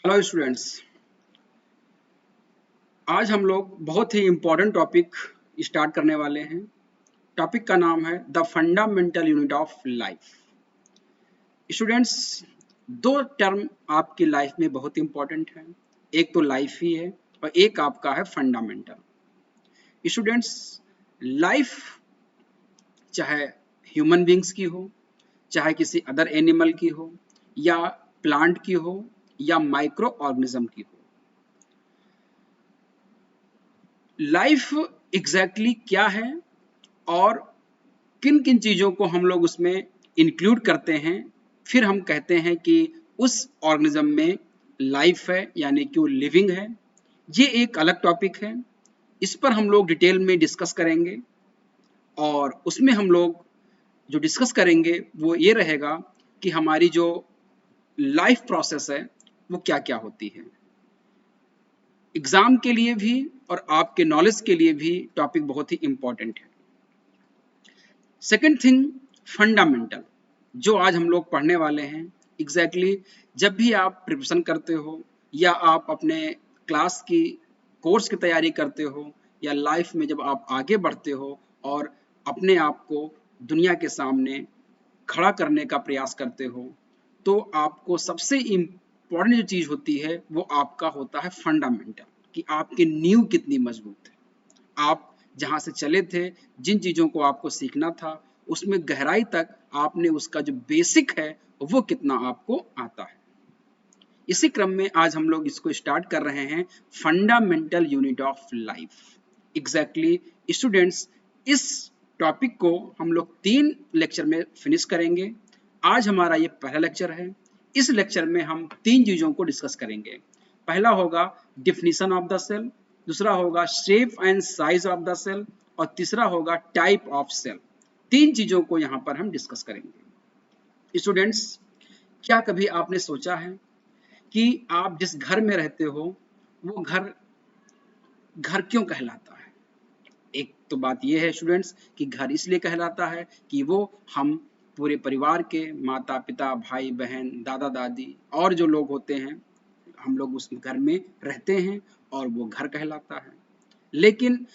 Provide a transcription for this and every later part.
Hello students. आज हम लोग बहुत ही इम्पोर्टेंट टॉपिक स्टार्ट करने वाले हैं। टॉपिक का नाम है the fundamental unit of life. Students, दो टर्म आपकी लाइफ में बहुत इम्पोर्टेंट है। एक तो लाइफ ही है और एक आपका है फंडामेंटल। स्टूडेंट्स, लाइफ चाहे ह्यूमन बींग्स की हो, चाहे किसी अदर एनिमल की हो, या प्लांट की हो, या माइक्रो ऑर्गेनिज्म की हो, लाइफ एग्जैक्टली क्या है और किन किन चीज़ों को हम लोग उसमें इंक्लूड करते हैं, फिर हम कहते हैं कि उस ऑर्गेनिज्म में लाइफ है, यानी कि वो लिविंग है। ये एक अलग टॉपिक है, इस पर हम लोग डिटेल में डिस्कस करेंगे। और उसमें हम लोग जो डिस्कस करेंगे वो ये रहेगा कि हमारी जो लाइफ प्रोसेस है वो क्या क्या होती है। एग्जाम के लिए भी और आपके नॉलेज के लिए भी टॉपिक बहुत ही इंपॉर्टेंट है। सेकंड थिंग, फंडामेंटल, जो आज हम लोग पढ़ने वाले हैं। एग्जैक्टली जब भी आप प्रिपरेशन करते हो, या आप अपने क्लास की कोर्स की तैयारी करते हो, या लाइफ में जब आप आगे बढ़ते हो और अपने आप को दुनिया के सामने खड़ा करने का प्रयास करते हो, तो आपको सबसे इम्पोर्टेंट जो चीज़ होती है वो आपका होता है फंडामेंटल, कि आपकी नींव कितनी मजबूत है। आप जहाँ से चले थे, जिन चीज़ों को आपको सीखना था, उसमें गहराई तक आपने उसका जो बेसिक है वो कितना आपको आता है। इसी क्रम में आज हम लोग इसको स्टार्ट कर रहे हैं, fundamental unit of life. Exactly students, इस टॉपिक को हम लोग 3 लेक्चर में फिनिश करेंगे। आज हमारा ये पहला लेक्चर है। इस लेक्चर में हम 3 चीज़ों को डिस्कस करेंगे। पहला होगा डिफिनीशन ऑफ द सेल, दूसरा होगा shape and size of the cell, और तीसरा होगा टाइप ऑफ सेल। 3 चीज़ों को यहाँ पर हम डिस्कस करेंगे। स्टूडेंट्स, क्या कभी आपने सोचा है कि आप जिस घर में रहते हो वो घर घर क्यों कहलाता है? एक तो बात ये है स्टूडेंट्स कि घर इसलिए कहलाता है कि वो हम पूरे परिवार के माता पिता, भाई बहन, दादा दादी और जो लोग होते हैं, हम लोग उस घर में रहते हैं और वो घर कहलाता है। लेकिन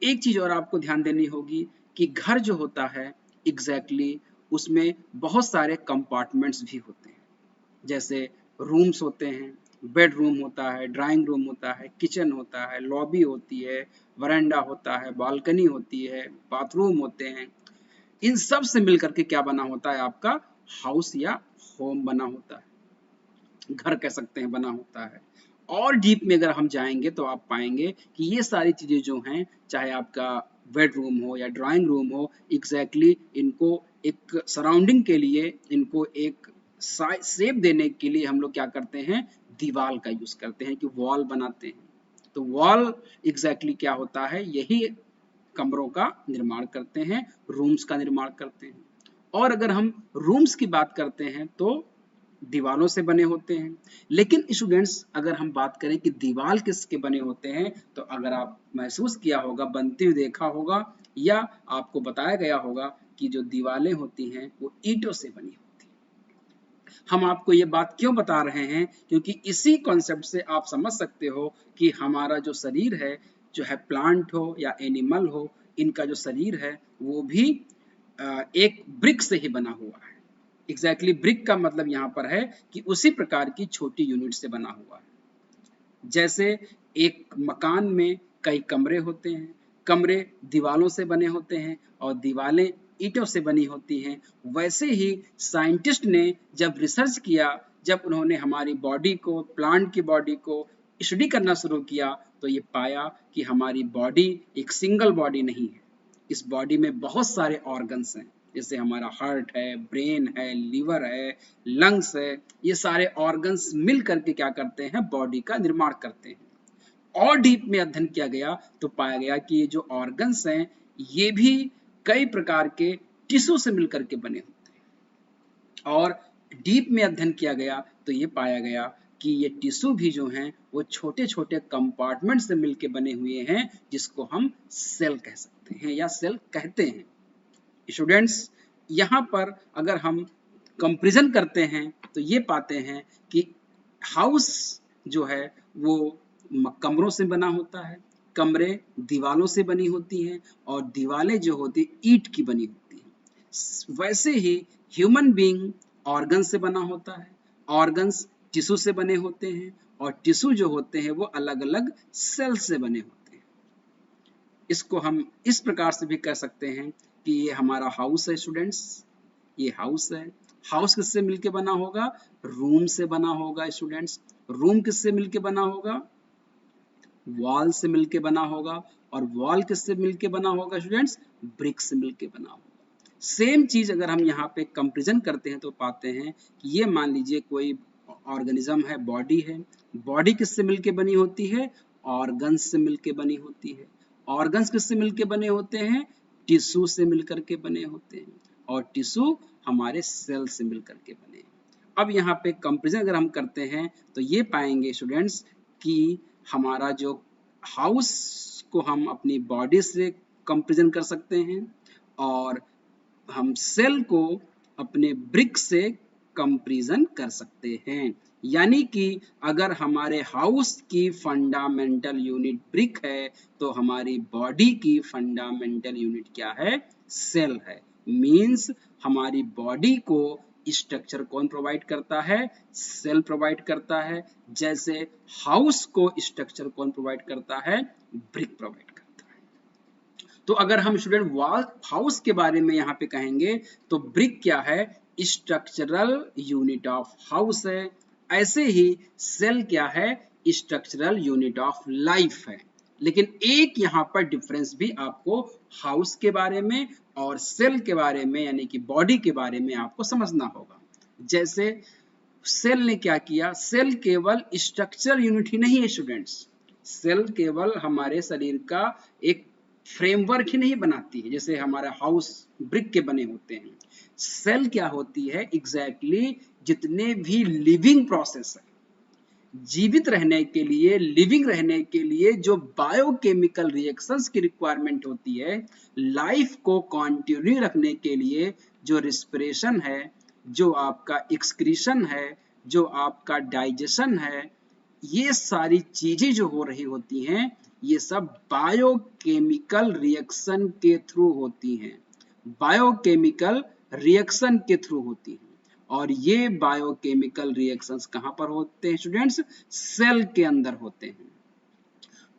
एक चीज और आपको ध्यान देनी होगी कि घर जो होता है, एग्जैक्टली उसमें बहुत सारे कंपार्टमेंट्स भी होते हैं। जैसे रूम्स होते हैं, बेडरूम होता है, ड्राइंग रूम होता है, किचन होता है, लॉबी होती है, वरांडा होता है, बालकनी होती है, बाथरूम होते हैं। इन सब से मिलकर के क्या बना होता है? आपका हाउस या होम बना होता है, घर कह सकते हैं, बना होता है। और डीप में अगर हम जाएंगे तो आप पाएंगे कि ये सारी चीजें जो हैं, चाहे आपका बेडरूम हो या ड्राइंग रूम हो, एग्जैक्टली इनको एक सराउंडिंग के लिए, इनको एक शेप देने के लिए हम लोग क्या करते हैं? दीवार का यूज करते हैं, कि वॉल बनाते हैं। तो वॉल एग्जैक्टली क्या होता है? यही कमरों का निर्माण करते हैं, रूम्स का निर्माण करते हैं। और अगर हम रूम्स की बात करते हैं तो दीवालों से बने होते हैं। लेकिन स्टूडेंट्स, अगर हम बात करें कि दीवाल किसके बने होते हैं, तो अगर आप महसूस किया होगा, बनते हुए देखा होगा, या आपको बताया गया होगा कि जो दीवालें होती हैं वो ईंटों से बनी होती हैं। हम आपको ये बात क्यों बता रहे हैं? क्योंकि इसी कॉन्सेप्ट से आप समझ सकते हो कि हमारा जो शरीर है, जो है प्लांट हो या एनिमल हो, इनका जो शरीर है वो भी एक ब्रिक से ही बना हुआ है। एग्जैक्टली ब्रिक का मतलब यहाँ पर है कि उसी प्रकार की छोटी यूनिट से बना हुआ है। जैसे एक मकान में कई कमरे होते हैं, कमरे दीवालों से बने होते हैं और दीवालें ईंटों से बनी होती हैं। वैसे ही साइंटिस्ट ने जब रिसर्च किया, जब उन्होंने हमारी बॉडी को, प्लांट की बॉडी को स्टडी करना शुरू किया, तो ये पाया कि हमारी बॉडी एक सिंगल बॉडी नहीं है। इस बॉडी में बहुत सारे ऑर्गन्स हैं, जैसे हमारा हार्ट है, ब्रेन है, लीवर है, लंग्स है। ये सारे ऑर्गन्स मिल करके क्या करते हैं? बॉडी का निर्माण करते हैं। और डीप में अध्ययन किया गया तो पाया गया कि ये जो ऑर्गन्स हैं, ये भी कई प्रकार के टिश्यू से मिलकर के बने होते हैं। और डीप में अध्ययन किया गया तो ये पाया गया कि ये टिश्यू भी जो हैं वो छोटे छोटे कंपार्टमेंट से मिलकर बने हुए हैं, जिसको हम सेल कह सकते हैं या सेल कहते हैं। स्टूडेंट्स, यहाँ पर अगर हम कंपैरिजन करते हैं तो ये पाते हैं कि हाउस जो है वो कमरों से बना होता है, कमरे दीवालों से बनी होती हैं और दीवालें जो होती ईंट की बनी होती हैं। वैसे ही ह्यूमन बीइंग ऑर्गन से बना होता है, ऑर्गन्स टिश्यू से बने होते हैं और टिश्यू जो होते हैं वो अलग अलग सेल से बने होते हैं। इसको हम इस प्रकार से भी कह सकते हैं कि ये हमारा हाउस है स्टूडेंट्स, ये हाउस है। हाउस किससे मिलके बना होगा? रूम से बना होगा स्टूडेंट्स। रूम किससे मिलके बना होगा? वॉल से मिलके बना होगा। और वॉल किससे मिलके बना होगा स्टूडेंट्स? ब्रिक से मिलके बना होगा। सेम चीज अगर हम यहाँ पे कंपैरिजन करते हैं तो पाते हैं कि ये मान लीजिए कोई ऑर्गेनिज्म है, बॉडी है। बॉडी किससे मिलके बनी होती है? ऑर्गन्स से मिलके बनी होती है। ऑर्गन्स किससे मिलके बने होते हैं? टिश्यू से मिलकर के बने होते हैं और टिश्यू हमारे सेल से मिलकर के बने हैं। अब यहाँ पे कंपैरिजन अगर हम करते हैं तो ये पाएंगे स्टूडेंट्स कि हमारा जो हाउस को हम अपनी बॉडी से कंपैरिजन कर सकते हैं और हम सेल को अपने ब्रिक से कंपैरिजन कर सकते हैं। यानी कि अगर हमारे हाउस की फंडामेंटल यूनिट ब्रिक है तो हमारी बॉडी की फंडामेंटल यूनिट क्या है? सेल है। मींस हमारी बॉडी को स्ट्रक्चर कौन प्रोवाइड करता है? सेल प्रोवाइड करता है। जैसे हाउस को स्ट्रक्चर कौन प्रोवाइड करता है? ब्रिक प्रोवाइड करता है। तो अगर हम स्टूडेंट वॉल हाउस के बारे में यहाँ पे कहेंगे तो ब्रिक क्या है? स्ट्रक्चरल यूनिट ऑफ हाउस है। ऐसे ही सेल क्या है? स्ट्रक्चरल यूनिट ऑफ लाइफ है। लेकिन एक यहाँ पर डिफरेंस भी आपको हाउस के बारे में और सेल के बारे में यानी कि बॉडी के बारे में आपको समझना होगा। जैसे सेल ने क्या किया? सेल केवल स्ट्रक्चरल यूनिट ही नहीं है स्टूडेंट्स, सेल केवल हमारे शरीर का एक फ्रेमवर्क ही नहीं बनाती है जैसे हमारा हाउस ब्रिक के बने होते हैं। सेल क्या होती है? एग्जैक्टली जितने भी लिविंग प्रोसेस है, जीवित रहने के लिए, लिविंग रहने के लिए जो बायोकेमिकल रिएक्शंस की रिक्वायरमेंट होती है, लाइफ को कंटिन्यू रखने के लिए जो रिस्पिरेशन है, जो आपका एक्सक्रीशन है, जो आपका डाइजेशन है, ये सारी चीजें जो हो रही होती हैं ये सब बायोकेमिकल रिएक्शन के थ्रू होती हैं। बायोकेमिकल रिएक्शन के थ्रू होती हैं और ये बायोकेमिकल रिएक्शंस कहाँ पर होते हैं स्टूडेंट्स? सेल के अंदर होते हैं।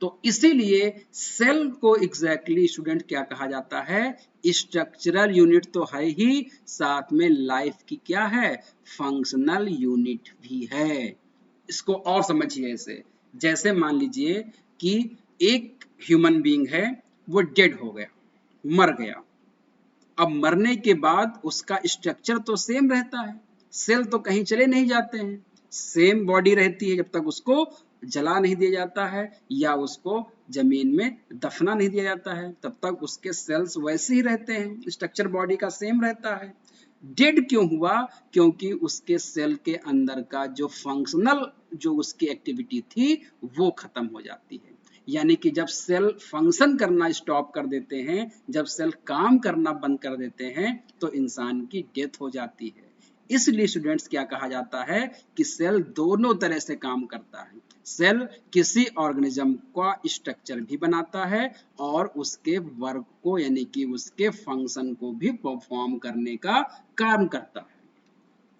तो इसीलिए सेल को एग्जैक्टली स्टूडेंट क्या कहा जाता है? स्ट्रक्चरल यूनिट तो है ही, साथ में लाइफ की क्या है? फंक्शनल यूनिट भी है। इसको और समझिए ऐसे, जैसे मान लीजिए कि एक ह्यूमन बीइंग है, वो डेड हो गया, मर गया। अब मरने के बाद उसका स्ट्रक्चर तो सेम रहता है, सेल तो कहीं चले नहीं जाते हैं, सेम बॉडी रहती है जब तक उसको जला नहीं दिया जाता है या उसको जमीन में दफना नहीं दिया जाता है, तब तक उसके सेल्स वैसे ही रहते हैं, स्ट्रक्चर बॉडी का सेम रहता है। डेड क्यों हुआ? क्योंकि उसके सेल के अंदर का जो फंक्शनल जो उसकी एक्टिविटी थी वो खत्म हो जाती है। यानी कि जब सेल फंक्शन करना स्टॉप कर देते हैं, जब सेल काम करना बंद कर देते हैं तो इंसान की डेथ हो जाती है। इसलिए स्टूडेंट्स क्या कहा जाता है कि सेल दोनों तरह से काम करता है। सेल किसी ऑर्गेनिज्म का स्ट्रक्चर भी बनाता है और उसके वर्क को यानी कि उसके फंक्शन को भी परफॉर्म करने का काम करता है।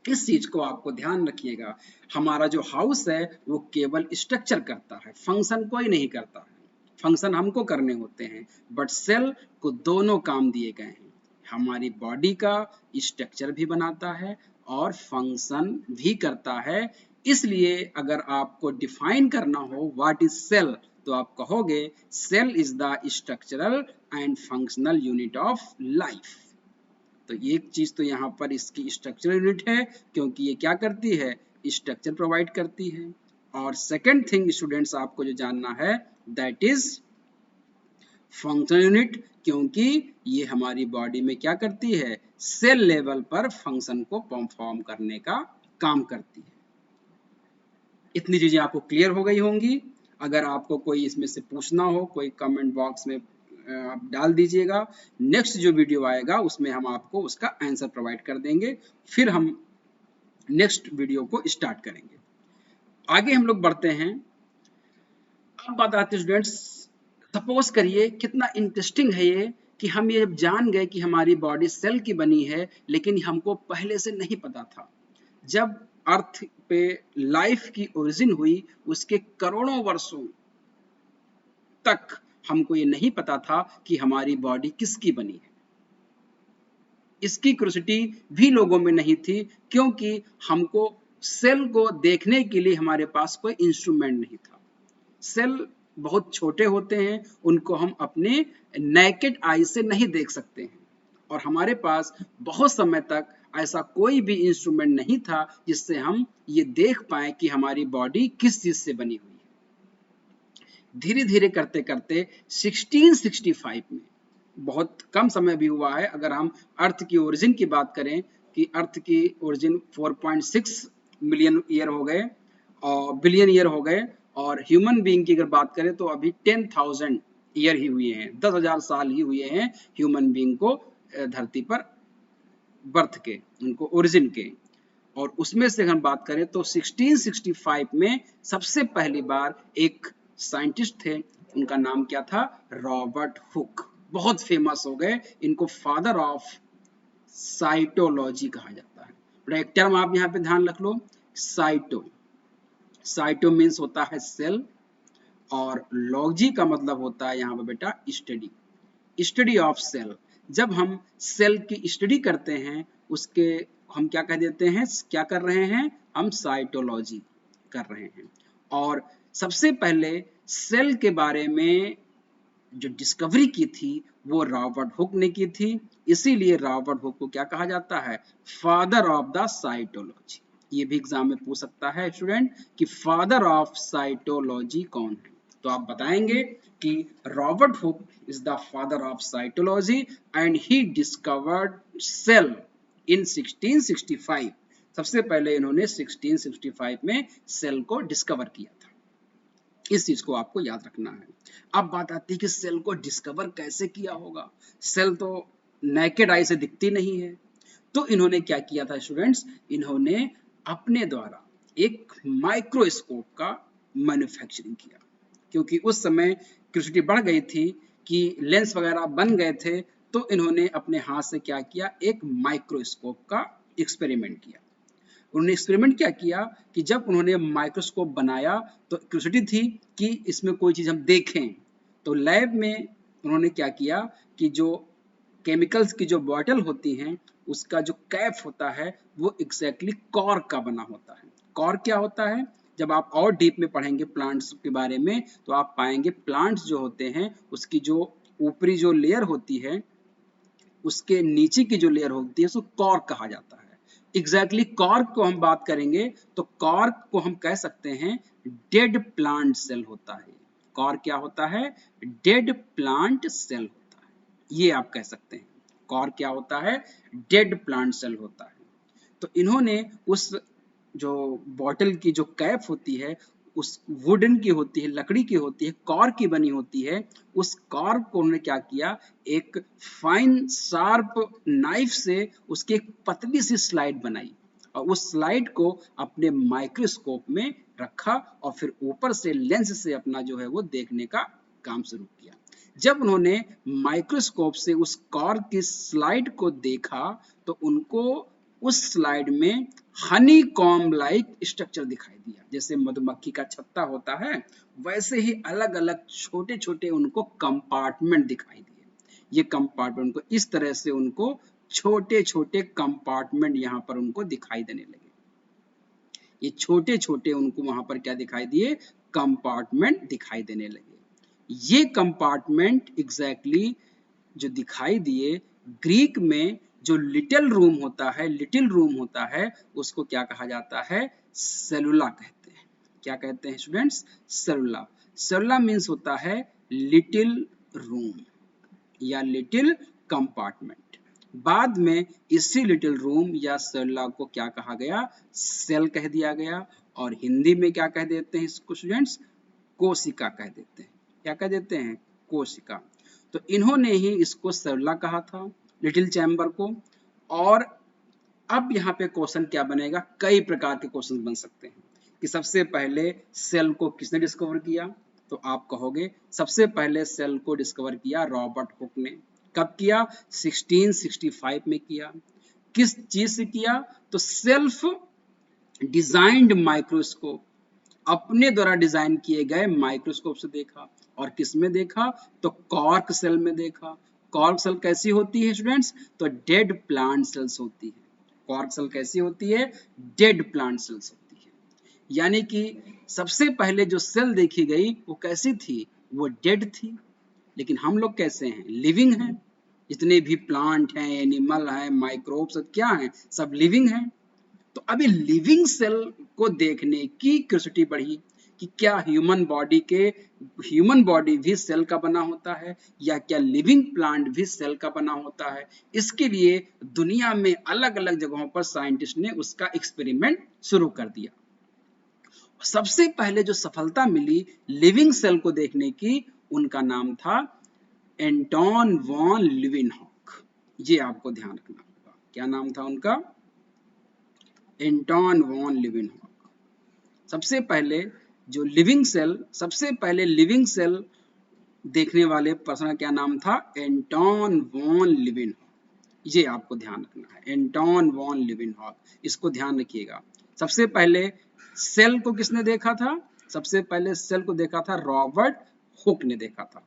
इस चीज को आपको ध्यान रखिएगा। हमारा जो हाउस है वो केवल स्ट्रक्चर करता है, फंक्शन कोई नहीं करता है। फंक्शन हमको करने होते हैं, बट सेल को दोनों काम दिए गए हैं। हमारी बॉडी का स्ट्रक्चर भी बनाता है और फंक्शन भी करता है। इसलिए अगर आपको डिफाइन करना हो व्हाट इज सेल तो आप कहोगे cell is the structural and functional unit of life. तो एक चीज तो यहाँ पर इसकी स्ट्रक्चरल यूनिट है क्योंकि ये क्या करती है? स्ट्रक्चर प्रोवाइड करती है। और सेकंड थिंग स्टूडेंट्स आपको जो जानना है दैट इज फंक्शनल यूनिट, क्योंकि ये हमारी बॉडी में क्या करती है? सेल लेवल पर फंक्शन को परफॉर्म करने का काम करती है। इतनी चीजें आपको क्लियर हो गई होंगी। अगर आपको कोई इसमें से पूछना हो, कोई कमेंट बॉक्स में आप डाल दीजिएगा। नेक्स्ट जो वीडियो आएगा उसमें हम आपको उसका आंसर प्रोवाइड कर देंगे, फिर हम नेक्स्ट वीडियो को स्टार्ट करेंगे। आगे हम लोग बढ़ते हैं। अब बात आती है स्टूडेंट्स, सपोज करिए कितना इंटरेस्टिंग है ये कि हम ये जब जान गए कि हमारी बॉडी सेल की बनी है, लेकिन हमको पहले से नहीं पता था। जब अर्थ पे लाइफ की ओरिजिन हुई, उसके करोड़ों वर्षों तक हमको ये नहीं पता था कि हमारी बॉडी किसकी बनी है। इसकी क्यूरियोसिटी भी लोगों में नहीं थी, क्योंकि हमको सेल को देखने के लिए हमारे पास कोई इंस्ट्रूमेंट नहीं था। सेल बहुत छोटे होते हैं, उनको हम अपने नेकेड आई से नहीं देख सकते हैं, और हमारे पास बहुत समय तक ऐसा कोई भी इंस्ट्रूमेंट नहीं था जिससे हम ये देख पाए कि हमारी बॉडी किस चीज से बनी हुई है। धीरे धीरे करते करते 1665 में, बहुत कम समय भी हुआ है, अगर हम अर्थ की ओरिजिन की बात करें कि अर्थ की ओरिजिन 4.6 मिलियन ईयर हो गए और बिलियन ईयर हो गए, और ह्यूमन बीइंग की अगर बात करें तो अभी 10,000 ईयर ही हुए हैं, 10,000 साल ही हुए हैं ह्यूमन बीइंग को धरती पर बर्थ के, उनको ओरिजिन के। और उसमें से हम बात करें तो 1665 में सबसे पहली बार एक साइंटिस्ट थे, उनका नाम क्या था, रॉबर्ट हुक। बहुत फेमस हो गए, इनको फादर ऑफ साइटोलॉजी कहा जाता है। बड़ा एक टर्म आप यहाँ पे ध्यान रख लो, साइटो। साइटो मीन्स होता है सेल, और लॉजी का मतलब होता है यहाँ पे बेटा स्टडी, स्टडी ऑफ सेल। जब हम सेल की स्टडी करते हैं, उसके हम क्या कह देते हैं, क्या कर रहे हैं, हम साइटोलॉजी कर रहे हैं। और सबसे पहले सेल के बारे में जो डिस्कवरी की थी वो रॉबर्ट हुक ने की थी, इसीलिए रॉबर्ट हुक को क्या कहा जाता है, फादर ऑफ द साइटोलॉजी। ये भी एग्जाम में पूछ सकता है स्टूडेंट कि फादर ऑफ साइटोलॉजी कौन है, तो आप बताएंगे कि Robert Hooke is the father of cytology and he discovered cell in 1665। सबसे पहले इन्होंने 1665 में सेल को डिस्कवर किया था। इस चीज को आपको याद रखना है। अब बात आती है कि सेल को डिस्कवर कैसे किया होगा। सेल तो नेकेड आई से दिखती नहीं है, तो इन्होंने क्या किया था स्टूडेंट्स, इन्होंने अपने द्वारा एक माइक्रोस्कोप का मैन्युफैक्चरिंग किया, क्योंकि उस समय क्यूरियोसिटी बढ़ गई थी कि लेंस वगैरह बन गए थे, तो इन्होंने अपने हाथ से क्या किया, एक माइक्रोस्कोप का एक्सपेरिमेंट किया। उन्होंने एक्सपेरिमेंट क्या किया कि जब उन्होंने माइक्रोस्कोप बनाया तो क्यूरियोसिटी थी कि इसमें कोई चीज हम देखें, तो लैब में उन्होंने क्या किया कि जो केमिकल्स की जो बॉटल होती हैं, उसका जो कैप होता है वो एग्जैक्टली कॉर्क का बना होता है। कॉर्क क्या होता है, जब आप और डीप में पढ़ेंगे प्लांट्स के बारे में तो आप पाएंगे प्लांट्स जो होते हैं उसकी जो ऊपरी जो लेयर होती है, उसके नीचे की जो लेयर होती है उसको कॉर्क कहा जाता है। एग्जैक्टली कॉर्क को हम बात करेंगे तो कॉर्क को हम कह सकते हैं डेड प्लांट सेल होता है। कॉर्क क्या होता है, डेड प्लांट सेल होता है, ये आप कह सकते हैं। कॉर्क क्या होता है, डेड प्लांट सेल होता है। तो इन्होंने उस जो बॉटल की जो कैप होती है, उस वुडन की होती है, लकड़ी की होती है, कॉर्क की बनी होती है, उस कॉर्क को उन्होंने क्या किया, एक फाइन शार्प नाइफ से उसकी एक पतली सी स्लाइड बनाई, और उस स्लाइड को अपने माइक्रोस्कोप में रखा, और फिर ऊपर से लेंस से अपना जो है वो देखने का काम शुरू किया। जब उन्होंने माइक्रोस्कोप से उस कॉर्क की स्लाइड को देखा तो उनको उस स्लाइड में हनी कॉम्ब लाइक स्ट्रक्चर दिखाई दिया। जैसे मधुमक्खी का छत्ता होता है, वैसे ही अलग अलग छोटे छोटे उनको कंपार्टमेंट दिखाई दिए। ये कंपार्टमेंट को इस तरह से उनको छोटे छोटे कंपार्टमेंट यहाँ पर उनको दिखाई देने लगे। ये छोटे छोटे उनको वहां पर क्या दिखाई दिए, कंपार्टमेंट दिखाई देने लगे। ये कंपार्टमेंट एग्जैक्टली जो दिखाई दिए, ग्रीक में जो लिटिल रूम होता है, लिटिल रूम होता है, उसको क्या कहा जाता है, सेलुला कहते हैं। क्या कहते हैं स्टूडेंट्स, सेलुला। सेलुला मीन्स होता है लिटिल रूम या लिटिल कंपार्टमेंट। बाद में इसी लिटिल रूम या सेलुला को क्या कहा गया, सेल कह दिया गया, और हिंदी में क्या कह देते हैं इसको स्टूडेंट्स, कोशिका कह देते हैं। क्या कह देते हैं, कोशिका। तो इन्होंने ही इसको सेलुला कहा था, लिटिल चैम्बर को। और अब यहाँ पे क्वेश्चन क्या बनेगा, कई प्रकार के क्वेश्चन बन सकते हैं। कि सबसे पहले सेल को किसने डिस्कवर किया, तो आप कहोगे सबसे पहले सेल को डिस्कवर किया रॉबर्ट हुक ने। कब किया? 1665 में किया। किस चीज से किया? तो सेल्फ डिजाइंड माइक्रोस्कोप, अपने द्वारा डिजाइन किए गए माइक्रोस्कोप से देखा। और किस में देखा? तो कॉर्क सेल में देखा। कॉर्क सेल कैसी होती है स्टूडेंट्स? तो डेड प्लांट सेल्स होती है। कॉर्क सेल कैसी होती है? डेड प्लांट सेल्स होती है। यानी कि सबसे पहले जो सेल देखी गई वो कैसी थी? वो डेड थी। लेकिन हम लोग कैसे हैं? लिविंग हैं। जितने भी प्लांट हैं, एनिमल हैं, माइक्रोब्स क्या हैं? सब लिविंग हैं। तो अभी लिविंग सेल को देखने की क्यूरियोसिटी बढ़ी कि क्या ह्यूमन बॉडी भी सेल का बना होता है, या क्या लिविंग प्लांट भी सेल का बना होता है। इसके लिए दुनिया में अलग अलग जगहों पर साइंटिस्ट ने उसका एक्सपेरिमेंट शुरू कर दिया। सबसे पहले जो सफलता मिली लिविंग सेल को देखने की, उनका नाम था एंटोन वॉन लीeuwenhoek। ये आपको ध्यान रखना होगा। क्या नाम था उनका? Anton von Leeuwenhoek. सबसे पहले सबसे पहले लिविंग सेल देखने वाले पर्सन का क्या नाम था? Anton von Leeuwenhoek. ये आपको ध्यान रखना है, एंटोन वॉन लीeuwenhoek। इसको ध्यान रखिएगा। सबसे पहले सेल को किसने देखा था? सबसे पहले सेल को देखा था रॉबर्ट हुक ने देखा था।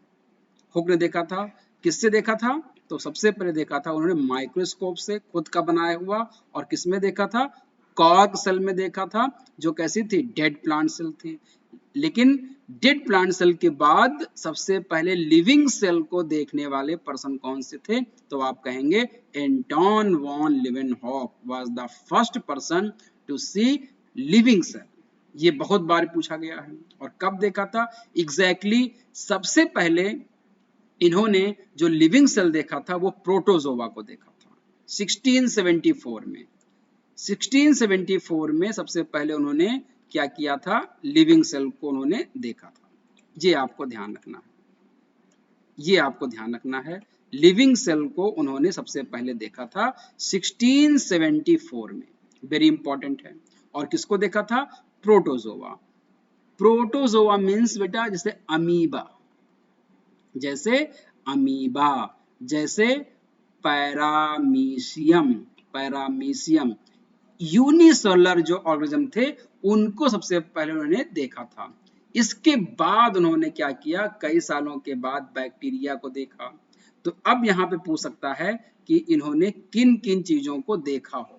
हुक ने देखा था। किससे देखा था? तो सबसे पहले देखा था उन्होंने माइक्रोस्कोप से, खुद का बनाया हुआ। और किसमें देखा था? कॉर्क सेल में देखा था, जो कैसी थी? डेड प्लांट सेल थी। लेकिन डेड प्लांट सेल के बाद सबसे पहले लिविंग सेल को देखने वाले पर्सन कौन से थे? तो आप कहेंगे Anton von Leeuwenhoek was the first person to see living cell. ये बहुत बार पूछा गया है। और कब देखा था? एग्जैक्टली सबसे पहले इन्होंने जो लिविंग सेल देखा था वो प्रोटोजोआ को देखा था 1674 में। 1674 में सबसे पहले उन्होंने क्या किया था? लिविंग सेल को उन्होंने देखा था। ये आपको ध्यान रखना है, ये आपको ध्यान रखना है। लिविंग सेल को उन्होंने सबसे पहले देखा था 1674 में। वेरी इंपॉर्टेंट है। और किसको देखा था? प्रोटोजोआ। प्रोटोजोआ मीन्स बेटा जैसे अमीबा, जैसे अमीबा, जैसे पैरामीशियम, पैरामीशियम यूनिसेलुलर जो ऑर्गेनिज्म थे उनको सबसे पहले उन्होंने देखा था। इसके बाद उन्होंने क्या किया? कई सालों के बाद बैक्टीरिया को देखा। तो अब यहाँ पे पूछ सकता है कि इन्होंने किन किन चीजों को देखा होगा।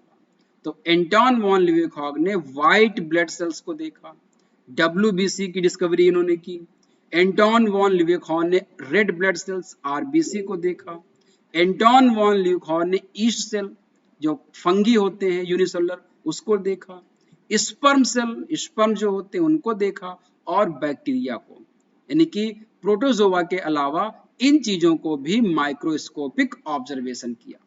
तो एंटोन वॉन लीeuwenhoek ने व्हाइट ब्लड सेल्स को देखा। WBC की डिस्कवरी इन्होंने की। एंटोन वॉन लीeuwenhoek ने रेड ब्लड सेल्स RBC को देखा। एंटोन वॉन लीeuwenhoek ने ईस्ट सेल जो फंगी होते हैं यूनिसेलुलर उसको देखा। स्पर्म सेल, स्पर्म जो होते हैं उनको देखा। और बैक्टीरिया को, यानी कि प्रोटोजोआ के अलावा इन चीजों को भी माइक्रोस्कोपिक ऑब्जर्वेशन किया।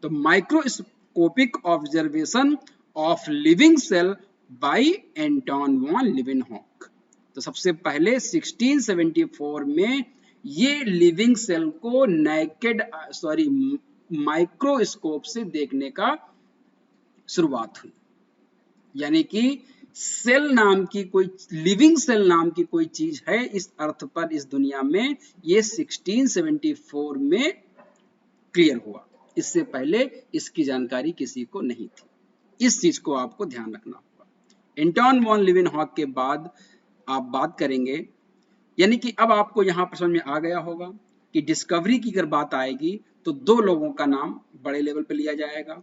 तो microscopic observation of living cell by Anton von Leeuwenhoek. तो सबसे पहले 1674 में ये लिविंग सेल को माइक्रोस्कोप से देखने का शुरुआत हुई। यानी कि सेल नाम की कोई, लिविंग सेल नाम की कोई चीज है इस अर्थ पर इस दुनिया में, ये 1674 में क्लियर हुआ। इससे पहले इसकी जानकारी किसी को नहीं थी। इस चीज को आपको ध्यान रखना होगा। एंटोन वॉन लीeuwenhoek के बाद आप बात करेंगे, यानी कि अब आपको यहाँ पर समझ में आ गया होगा कि डिस्कवरी की अगर बात आएगी तो दो लोगों का नाम बड़े लेवल पर लिया जाएगा।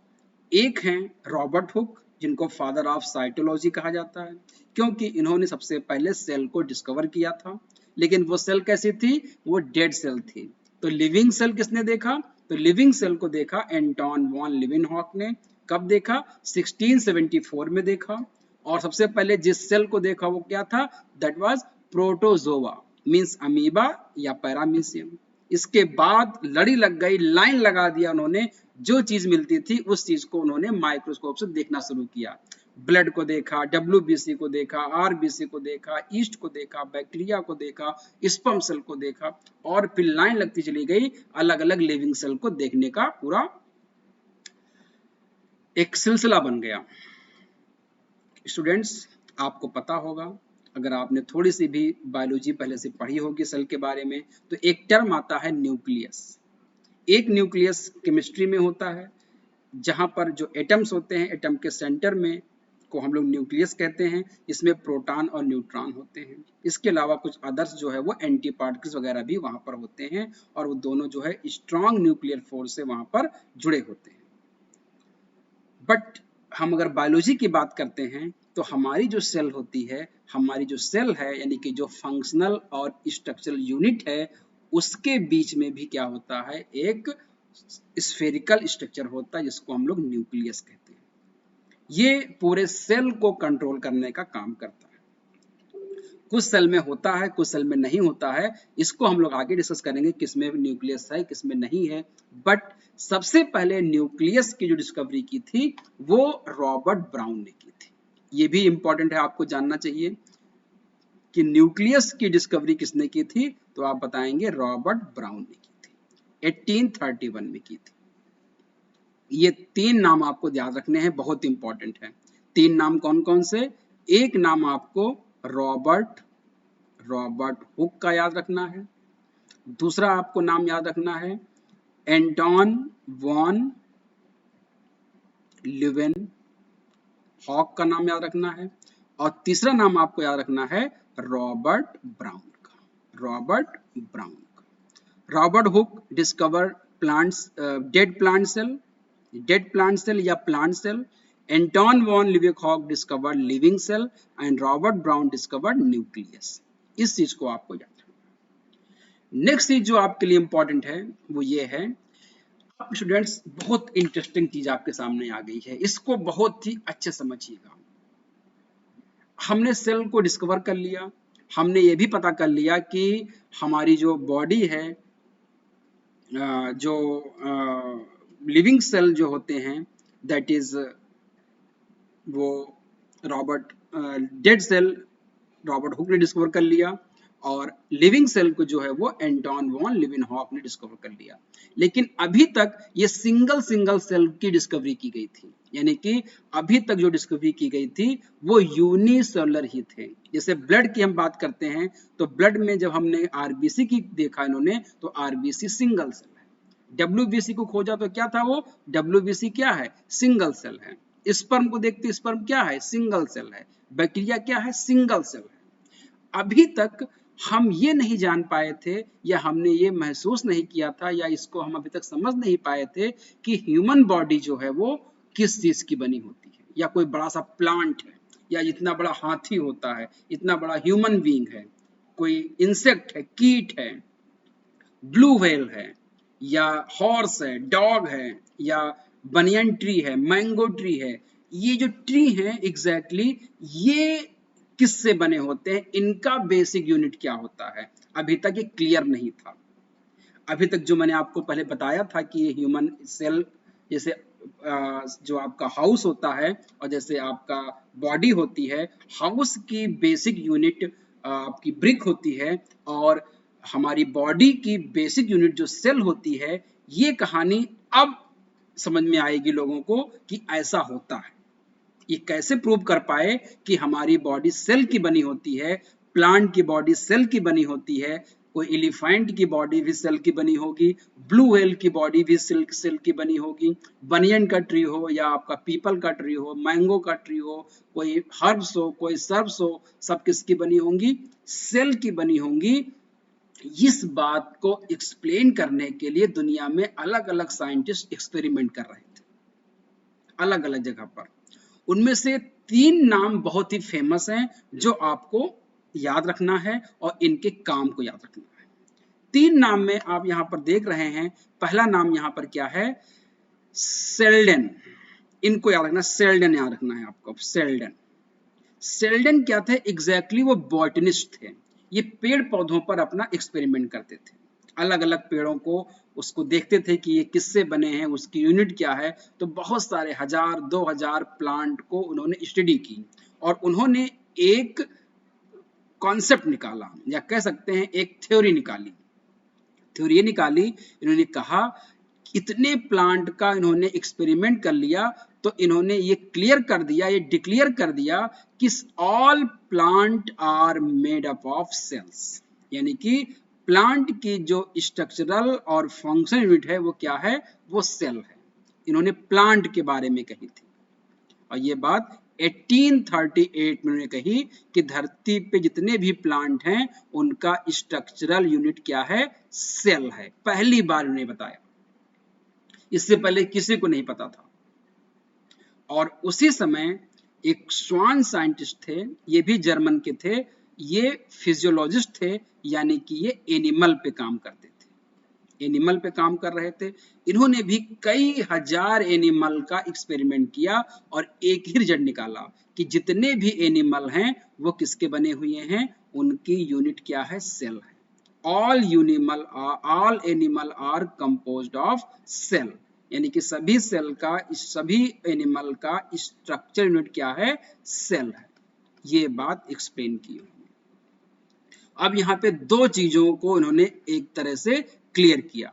एक हैं रॉबर्ट हुक, जिनको फादर ऑफ साइटोलॉजी कहा जाता है, क्योंकि इन्होंने सबसे पहले सेल को डिस्कवर किया था। लेकिन वो सेल कैसी थी? वो डेड सेल थी। तो लिविंग सेल किसने देखा? तो लिविंग सेल को देखा एंटोन वॉन लीeuwenhoek ने। कब देखा? 1674 में देखा। और सबसे पहले जिस सेल को देखा वो क्या था? That was protozoa, means amoeba या पैरामीशियम। इसके बाद लड़ी लग गई, लाइन लगा दिया उन्होंने। जो चीज मिलती थी उस चीज को उन्होंने माइक्रोस्कोप से देखना शुरू किया। ब्लड को देखा, WBC को देखा, RBC को देखा, ईस्ट को देखा, बैक्टीरिया को देखा, स्पर्म सेल को देखा। और फिर लाइन लगती चली गई, अलग अलग लिविंग सेल को देखने का पूरा एक सिलसिला बन गया। स्टूडेंट्स, आपको पता होगा, अगर आपने थोड़ी सी भी बायोलॉजी पहले से पढ़ी होगी सेल के बारे में, तो एक टर्म आता है न्यूक्लियस। एक न्यूक्लियस केमिस्ट्री में होता है, जहां पर जो एटम्स होते हैं, एटम के सेंटर में को हम लोग न्यूक्लियस कहते हैं, इसमें प्रोटॉन और न्यूट्रॉन होते हैं। इसके अलावा कुछ अदर्स जो है वो एंटी पार्टिकल्स वगैरह भी वहां पर होते हैं, और वो दोनों जो है स्ट्रॉन्ग न्यूक्लियर फोर्स से वहां पर जुड़े होते हैं। बट हम अगर बायोलॉजी की बात करते हैं, तो हमारी जो सेल होती है, हमारी जो सेल है, यानी कि जो फंक्शनल और स्ट्रक्चरल यूनिट है, उसके बीच में भी क्या होता है, एक स्फेरिकल स्ट्रक्चर होता है, जिसको हम लोग न्यूक्लियस कहते हैं। ये पूरे सेल को कंट्रोल करने का काम करता है। कुछ सेल में होता है, कुछ सेल में नहीं होता है, इसको हम लोग आगे डिस्कस करेंगे, किसमें न्यूक्लियस है, किसमें नहीं है। बट सबसे पहले न्यूक्लियस की जो डिस्कवरी की थी, वो रॉबर्ट ब्राउन ने की थी। ये भी इंपॉर्टेंट है, आपको जानना चाहिए कि न्यूक्लियस की डिस्कवरी किसने की थी, तो आप बताएंगे रॉबर्ट ब्राउन ने की थी, 1831 में की थी। ये तीन नाम आपको याद रखने हैं, बहुत इंपॉर्टेंट है। तीन नाम कौन कौन से? एक नाम आपको रॉबर्ट रॉबर्ट हुक का याद रखना है। दूसरा आपको नाम याद रखना है एंटोन वॉन ल्यूवेन हॉक का नाम याद रखना है। और तीसरा नाम आपको याद रखना है रॉबर्ट ब्राउन का, रॉबर्ट ब्राउन का। Robert Hooke discover plants, dead plant cell या plant cell. Anton von Leeuwenhoek discovered living cell and Robert Brown discovered nucleus. इस चीज को आपको याद रखना। नेक्स्ट चीज जो आपके लिए इंपॉर्टेंट है वो ये है, अब स्टूडेंट्स बहुत इंटरेस्टिंग चीज आपके सामने आ गई है, इसको बहुत ही अच्छे समझिएगा। हमने सेल को डिस्कवर कर लिया, हमने ये भी पता कर लिया कि हमारी जो बॉडी है, जो लिविंग सेल जो होते हैं, दैट इज वो Robert, dead cell Robert Hooke ने डिस्कवर कर लिया, और लिविंग सेल को जो है वो एंटोन वॉन लीवेनहॉक ने डिस्कवर कर लिया। लेकिन अभी तक ये सिंगल सेल की डिस्कवरी की गई थी, यानी कि अभी तक जो डिस्कवरी की गई थी वो यूनिसेलुलर ही थे। जैसे ब्लड की हम बात करते हैं, तो ब्लड में जब हमने आरबीसी की देखा इन्होंने, तो आरबीसी सिंगल सेल है। डब्ल्यूबीसी को खोजा तो क्या था वो, डब्ल्यूबीसी क्या है, सिंगल सेल है। स्पर्म को देखते, स्पर्म क्या है, सिंगल सेल है। बैक्टीरिया क्या है, सिंगल सेल है। अभी तक हम ये नहीं जान पाए थे, या हमने ये महसूस नहीं किया था, या इसको हम अभी तक समझ नहीं पाए थे कि ह्यूमन बॉडी जो है वो किस चीज की बनी होती है, या कोई बड़ा सा प्लांट है, या इतना बड़ा हाथी होता है, इतना बड़ा ह्यूमन बीइंग है, कोई इंसेक्ट है, कीट है, ब्लू व्हेल है, या हॉर्स है, डॉग है, या बनियन ट्री है, मैंगो ट्री है। ये जो ट्री है एग्जैक्टली ये किससे बने होते हैं, इनका बेसिक यूनिट क्या होता है, अभी तक ये क्लियर नहीं था। अभी तक जो मैंने आपको पहले बताया था कि ये ह्यूमन सेल जैसे जो आपका हाउस होता है, और जैसे आपका बॉडी होती है, हाउस की बेसिक यूनिट आपकी ब्रिक होती है, और हमारी बॉडी की बेसिक यूनिट जो सेल होती है, ये कहानी अब समझ में आएगी लोगों को कि ऐसा होता है। ये कैसे प्रूव कर पाए कि हमारी बॉडी सेल की बनी होती है, प्लांट की बॉडी सेल की बनी होती है, कोई एलिफेंट की बॉडी भी सेल की बनी होगी, ब्लू व्हेल की बॉडी भी सेल की बनी होगी, बनियन का ट्री हो या आपका पीपल का ट्री हो, मैंगो का ट्री हो, कोई हर्ब्स हो, कोई सर्ब्स हो, सब किसकी बनी होंगी, सेल की बनी होंगी। इस बात को एक्सप्लेन करने के लिए दुनिया में अलग अलग साइंटिस्ट एक्सपेरिमेंट कर रहे थे, अलग अलग जगह पर। उनमें से तीन नाम बहुत ही फेमस हैं जो आपको याद रखना है और इनके काम को याद रखना है। तीन नाम में आप यहां पर देख रहे हैं, पहला नाम यहां पर क्या है, सेल्डन। इनको याद रखना, सेल्डन याद रखना है आपको। सेल्डन, सेल्डन क्या थे एग्जैक्टली, वो बॉटनिस्ट थे। ये पेड़ पौधों पर अपना एक्सपेरिमेंट करते थे, अलग अलग पेड़ों को उसको देखते थे कि ये किससे बने हैं, उसकी यूनिट क्या है। तो बहुत सारे 1000-2000 प्लांट को उन्होंने स्टडी की, और उन्होंने एक कॉन्सेप्ट निकाला, या कह सकते हैं एक थ्योरी निकाली। थ्योरी ये निकाली, इन्होंने कहा इतने प्लांट का इन्होंने एक्सपेरिमेंट कर लिया, तो इन्होंने ये क्लियर कर दिया, ये डिक्लेयर कर दिया कि all plant are made up of cells, यानी कि प्लांट की जो स्ट्रक्चरल और फंक्शन यूनिट है वो क्या है, वो सेल है। इन्होंने प्लांट के बारे में कही थी और ये बात 1838 में उन्होंने कही कि धरती पे जितने भी प्लांट हैं उनका स्ट्रक्चरल यूनिट क्या है, सेल है। पहली बार उन्होंने बताया, इससे पहले किसी को नहीं पता था। और उसी समय एक स्वान साइंटिस्ट थे, ये भी जर्मन के थे, ये फिजियोलॉजिस्ट थे, यानी कि ये एनिमल पे काम करते थे, एनिमल पे काम कर रहे थे। इन्होंने भी कई हजार एनिमल का एक्सपेरिमेंट किया और एक ही रिजल्ट निकाला कि जितने भी एनिमल हैं वो किसके बने हुए हैं, उनकी यूनिट क्या है, सेल है। All animal are composed of cell, यानी कि सभी सेल का, सभी एनिमल का स्ट्रक्चर यूनिट क्या है, सेल है। ये बात एक्सप्लेन की। अब यहाँ पे दो चीजों को इन्होंने एक तरह से क्लियर किया।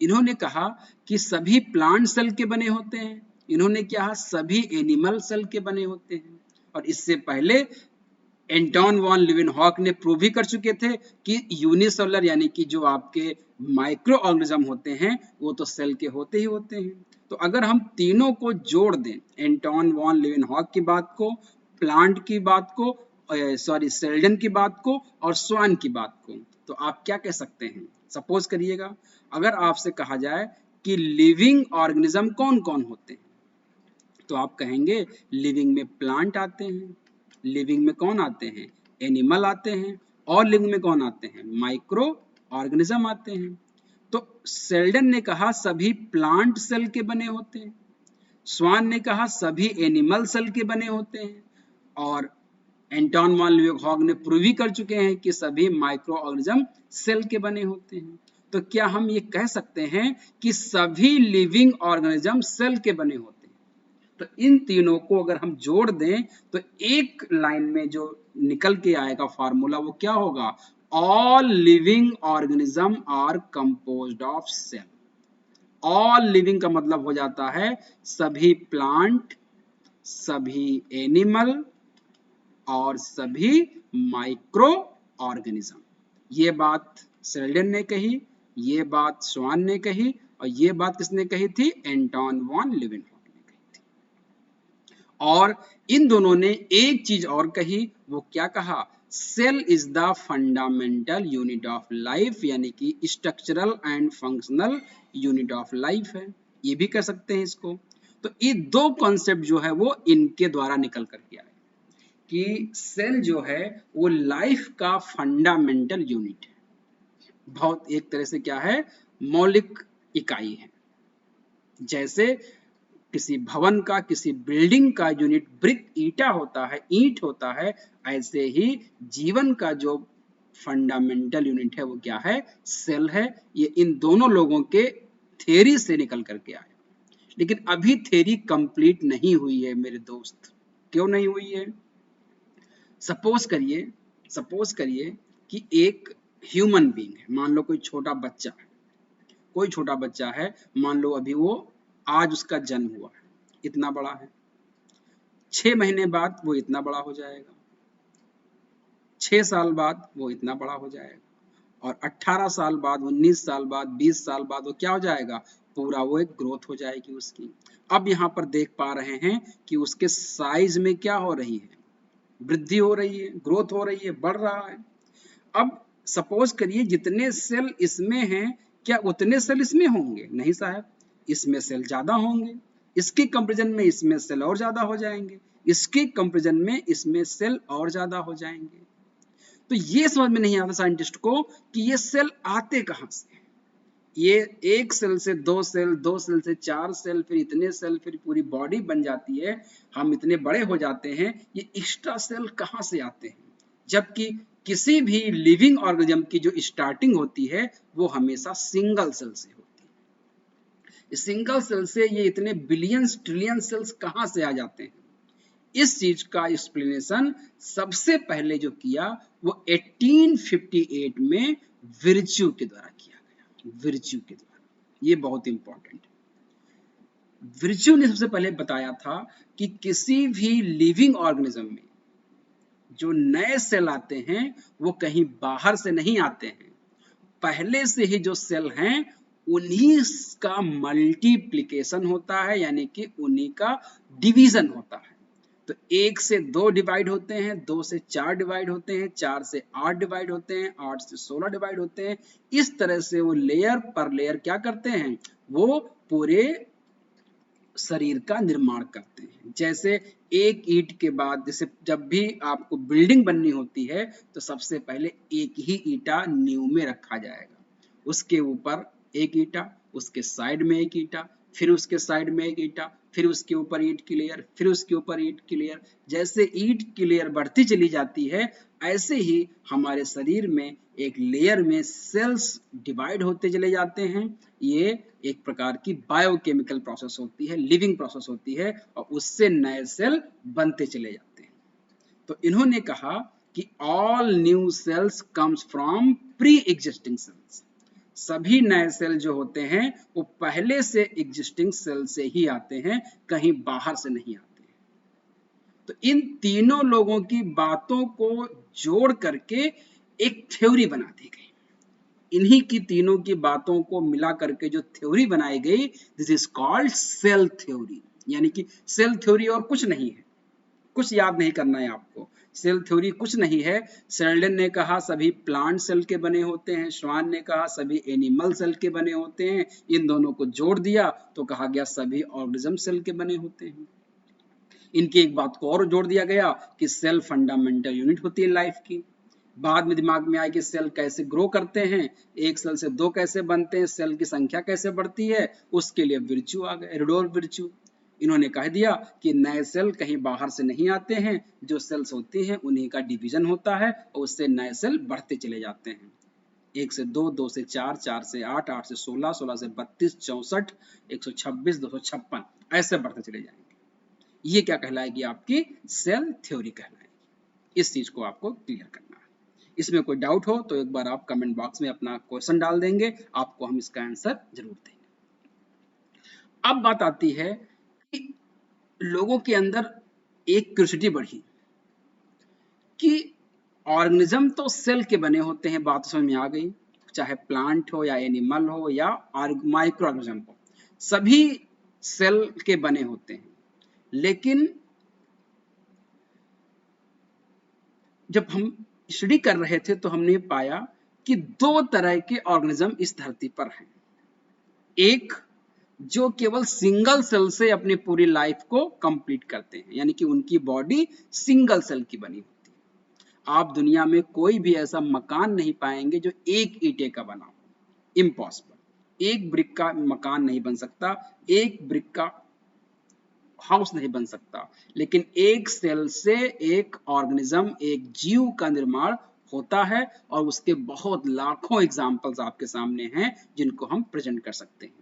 इन्होंने कहा कि सभी प्लांट सेल के बने होते हैं, इन्होंने क्या, सभी एनिमल सेल के बने होते हैं। और इससे पहले एंटोन वॉन लीवेनहॉक ने प्रूव भी कर चुके थे कि यूनिसेलुलर, यानी कि जो आपके माइक्रो ऑर्गेनिज्म होते हैं वो तो सेल के होते ही होते हैं। तो अगर हम तीनों को जोड़ दें, एंटोन वॉन लीवेनहॉक की बात को, प्लांट की बात को, सेल्डन की बात को और स्वान की बात को, तो आप क्या कह सकते हैं। सपोज करिएगा अगर आपसे कहा जाए कि लिविंग ऑर्गेनिज्म कौन कौन होते हैं, तो आप कहेंगे लिविंग में प्लांट आते हैं, लिविंग में कौन आते हैं, एनिमल आते हैं, और लिविंग में कौन आते हैं, माइक्रो ऑर्गेनिज्म आते हैं। तो सेल्डन ने कहा सभी प्लांट सेल के बने होते हैं, स्वान ने कहा सभी एनिमल सेल के बने होते हैं, और एंटोन वॉन लीवेनहॉक ने प्रूव भी कर चुके हैं कि सभी माइक्रो ऑर्गेनिज्म सेल के बने होते हैं। तो क्या हम ये कह सकते हैं कि सभी लिविंग ऑर्गेनिज्म सेल के बने होते हैं। तो इन तीनों को अगर हम जोड़ दें तो एक लाइन में जो निकल के आएगा फार्मूला वो क्या होगा, all living organism are composed of cell. All living का मतलब हो जाता है सभी प्लांट, सभी एनिमल और सभी माइक्रो ऑर्गेनिज्म। ये बात सेल्डन ने कही, ये बात स्वान ने कही, और ये बात किसने कही थी, एंटोन वॉन लीवेनहॉक ने कही थी। और इन दोनों ने एक चीज और कही, वो क्या कहा, cell is the fundamental unit of life, यानी कि structural and functional unit of life है, ये भी कह सकते हैं इसको। तो ये दो कॉन्सेप्ट जो है वो इनके द्वारा निकल करके आए कि सेल जो है वो लाइफ का फंडामेंटल यूनिट है, बहुत एक तरह से क्या है, मौलिक इकाई है। जैसे किसी भवन का, किसी बिल्डिंग का यूनिट ब्रिक, ईटा होता है, ईंट होता है, ऐसे ही जीवन का जो फंडामेंटल यूनिट है वो क्या है, सेल है। ये इन दोनों लोगों के थ्योरी से निकल करके आया, लेकिन अभी थ्योरी कंप्लीट नहीं हुई है मेरे दोस्त। क्यों नहीं हुई है, सपोज करिए कि एक ह्यूमन बीइंग है, मान लो कोई छोटा बच्चा है, कोई छोटा बच्चा है, मान लो अभी वो आज उसका जन्म हुआ है, इतना बड़ा है, 6 महीने बाद वो इतना बड़ा हो जाएगा, 6 साल बाद वो इतना बड़ा हो जाएगा, और 18 साल बाद, 19 साल बाद, 20 साल बाद वो क्या हो जाएगा, पूरा वो एक ग्रोथ हो जाएगी उसकी। अब यहाँ पर देख पा रहे हैं कि उसके साइज में क्या हो रही है, वृद्धि हो रही है, ग्रोथ हो रही है, बढ़ रहा है। अब सपोज करिए जितने सेल इसमें हैं क्या उतने सेल इसमें होंगे, नहीं साहब, इसमें सेल ज्यादा होंगे, इसके कंपैरिजन में इसमें सेल और ज्यादा हो जाएंगे, इसके कंपैरिजन में इसमें सेल और ज्यादा हो जाएंगे। तो ये समझ में नहीं आता साइंटिस्ट को कि ये सेल आते कहां से, ये एक सेल से दो सेल, दो सेल से चार सेल, फिर इतने सेल, फिर पूरी बॉडी बन जाती है, हम इतने बड़े हो जाते हैं, ये एक्स्ट्रा सेल कहां से आते हैं। जबकि किसी भी लिविंग ऑर्गेनिज्म की जो स्टार्टिंग होती है वो हमेशा सिंगल सेल से होती है। सिंगल सेल से ये इतने बिलियंस ट्रिलियन सेल्स कहां से आ जाते हैं, इस चीज का एक्सप्लेनेशन सबसे पहले जो किया वो 1858 में विर्च्यू के द्वारा किया गया, विर्च्यू के द्वारा। ये बहुत इंपॉर्टेंट है। विर्च्यू ने सबसे पहले बताया था कि किसी भी लिविंग ऑर्गेनिज्म में जो नए सेल आते हैं वो कहीं बाहर से नहीं आते हैं, पहले से ही जो सेल हैं उन्हीं का मल्टीप्लिकेशन होता है, यानी कि उन्हीं का डिवीजन होता है। तो 1 से 2 डिवाइड होते हैं, 2 से 4 डिवाइड होते हैं, 4 से 8 डिवाइड होते हैं, 8 से 16 डिवाइड होते हैं। इस तरह से वो लेयर पर लेयर क्या करते हैं, वो पूरे शरीर का निर्माण करते हैं। जैसे एक ईंट के बाद, जैसे जब भी आपको बिल्डिंग बननी होती है तो सबसे पहले एक ही ईंटा नींव में रखा जाएगा, उसके ऊपर एक ईंटा, उसके साइड में एक ईंटा, फिर उसके साइड में एक ईंटा, फिर उसके ऊपर ईंट की लेयर, फिर उसके ऊपर ईंट की लेयर। जैसे ईंट की लेयर बढ़ती चली जाती है, ऐसे ही हमारे शरीर में एक लेयर में सेल्स डिवाइड होते चले जाते हैं। ये एक प्रकार की बायोकेमिकल प्रोसेस होती है, लिविंग प्रोसेस होती है, और उससे नए सेल बनते चले जाते हैं। तो इन्होंने कहा कि all new sales comes from pre existing cells. सभी नए सेल जो होते हैं वो पहले से एग्जिस्टिंग सेल से ही आते हैं, कहीं बाहर से नहीं आते हैं। तो इन तीनों लोगों की बातों को जोड़ करके एक थ्योरी बना दी गई। इन्हीं की तीनों की बातों को मिला करके जो थ्योरी बनाई गई, this is called cell theory. यानी कि सेल थ्योरी और कुछ नहीं है, कुछ याद नहीं करना है आपको। सेल थ्योरी कुछ नहीं है। शेल्डन ने कहा सभी प्लांट सेल के बने होते हैं, श्वान ने कहा सभी एनिमल सेल के बने होते हैं, इन दोनों को जोड़ दिया तो कहा गया सभी ऑर्गेनिज्म सेल के बने होते हैं। इनकी एक बात को और जोड़ दिया गया कि सेल फंडामेंटल यूनिट होती है लाइफ की। बाद में दिमाग में आया कि सेल कैसे ग्रो करते हैं, एक सेल से 2 कैसे बनते हैं, सेल की संख्या कैसे बढ़ती है, उसके लिए विर्च्यू आ गए, रुडोल्फ विर्च्यू। इन्होंने कह दिया कि नए सेल कहीं बाहर से नहीं आते हैं, जो सेल्स होती हैं उन्हीं का डिवीजन होता है और उससे नए सेल बढ़ते चले जाते हैं। 1 से 2, 2 से 4, 4 से 8, 8 से 16, 16 से 32, 64, 126, 256 ऐसे बढ़ते चले जाएंगे। ये क्या कहलाएगी, आपकी सेल थ्योरी कहलाएगी। इस चीज को आपको क्लियर करना है। इसमें कोई डाउट हो तो एक बार आप कमेंट बॉक्स में अपना क्वेश्चन डाल देंगे, आपको हम इसका आंसर जरूर देंगे। अब बात आती है कि लोगों के अंदर एक क्यूरियोसिटी बढ़ी कि ऑर्गेनिज्म तो सेल के बने होते हैं, बात समझ में आ गई, चाहे प्लांट हो या एनिमल हो या माइक्रो ऑर्गेनिज्म हो, सभी सेल के बने होते हैं। लेकिन जब हम स्टडी कर रहे थे तो हमने पाया कि 2 तरह के ऑर्गेनिज्म इस धरती पर हैं। एक जो केवल सिंगल सेल से अपनी पूरी लाइफ को कंप्लीट करते हैं, यानी कि उनकी बॉडी सिंगल सेल की बनी होती है। आप दुनिया में कोई भी ऐसा मकान नहीं पाएंगे जो एक ईंटे का बना हो, इम्पॉसिबल। एक ब्रिक का मकान नहीं बन सकता, एक ब्रिक का हाउस नहीं बन सकता। लेकिन एक सेल से एक ऑर्गेनिज्म, एक जीव का निर्माण होता है, और उसके बहुत लाखों एग्जाम्पल्स आपके सामने हैं जिनको हम प्रेजेंट कर सकते हैं।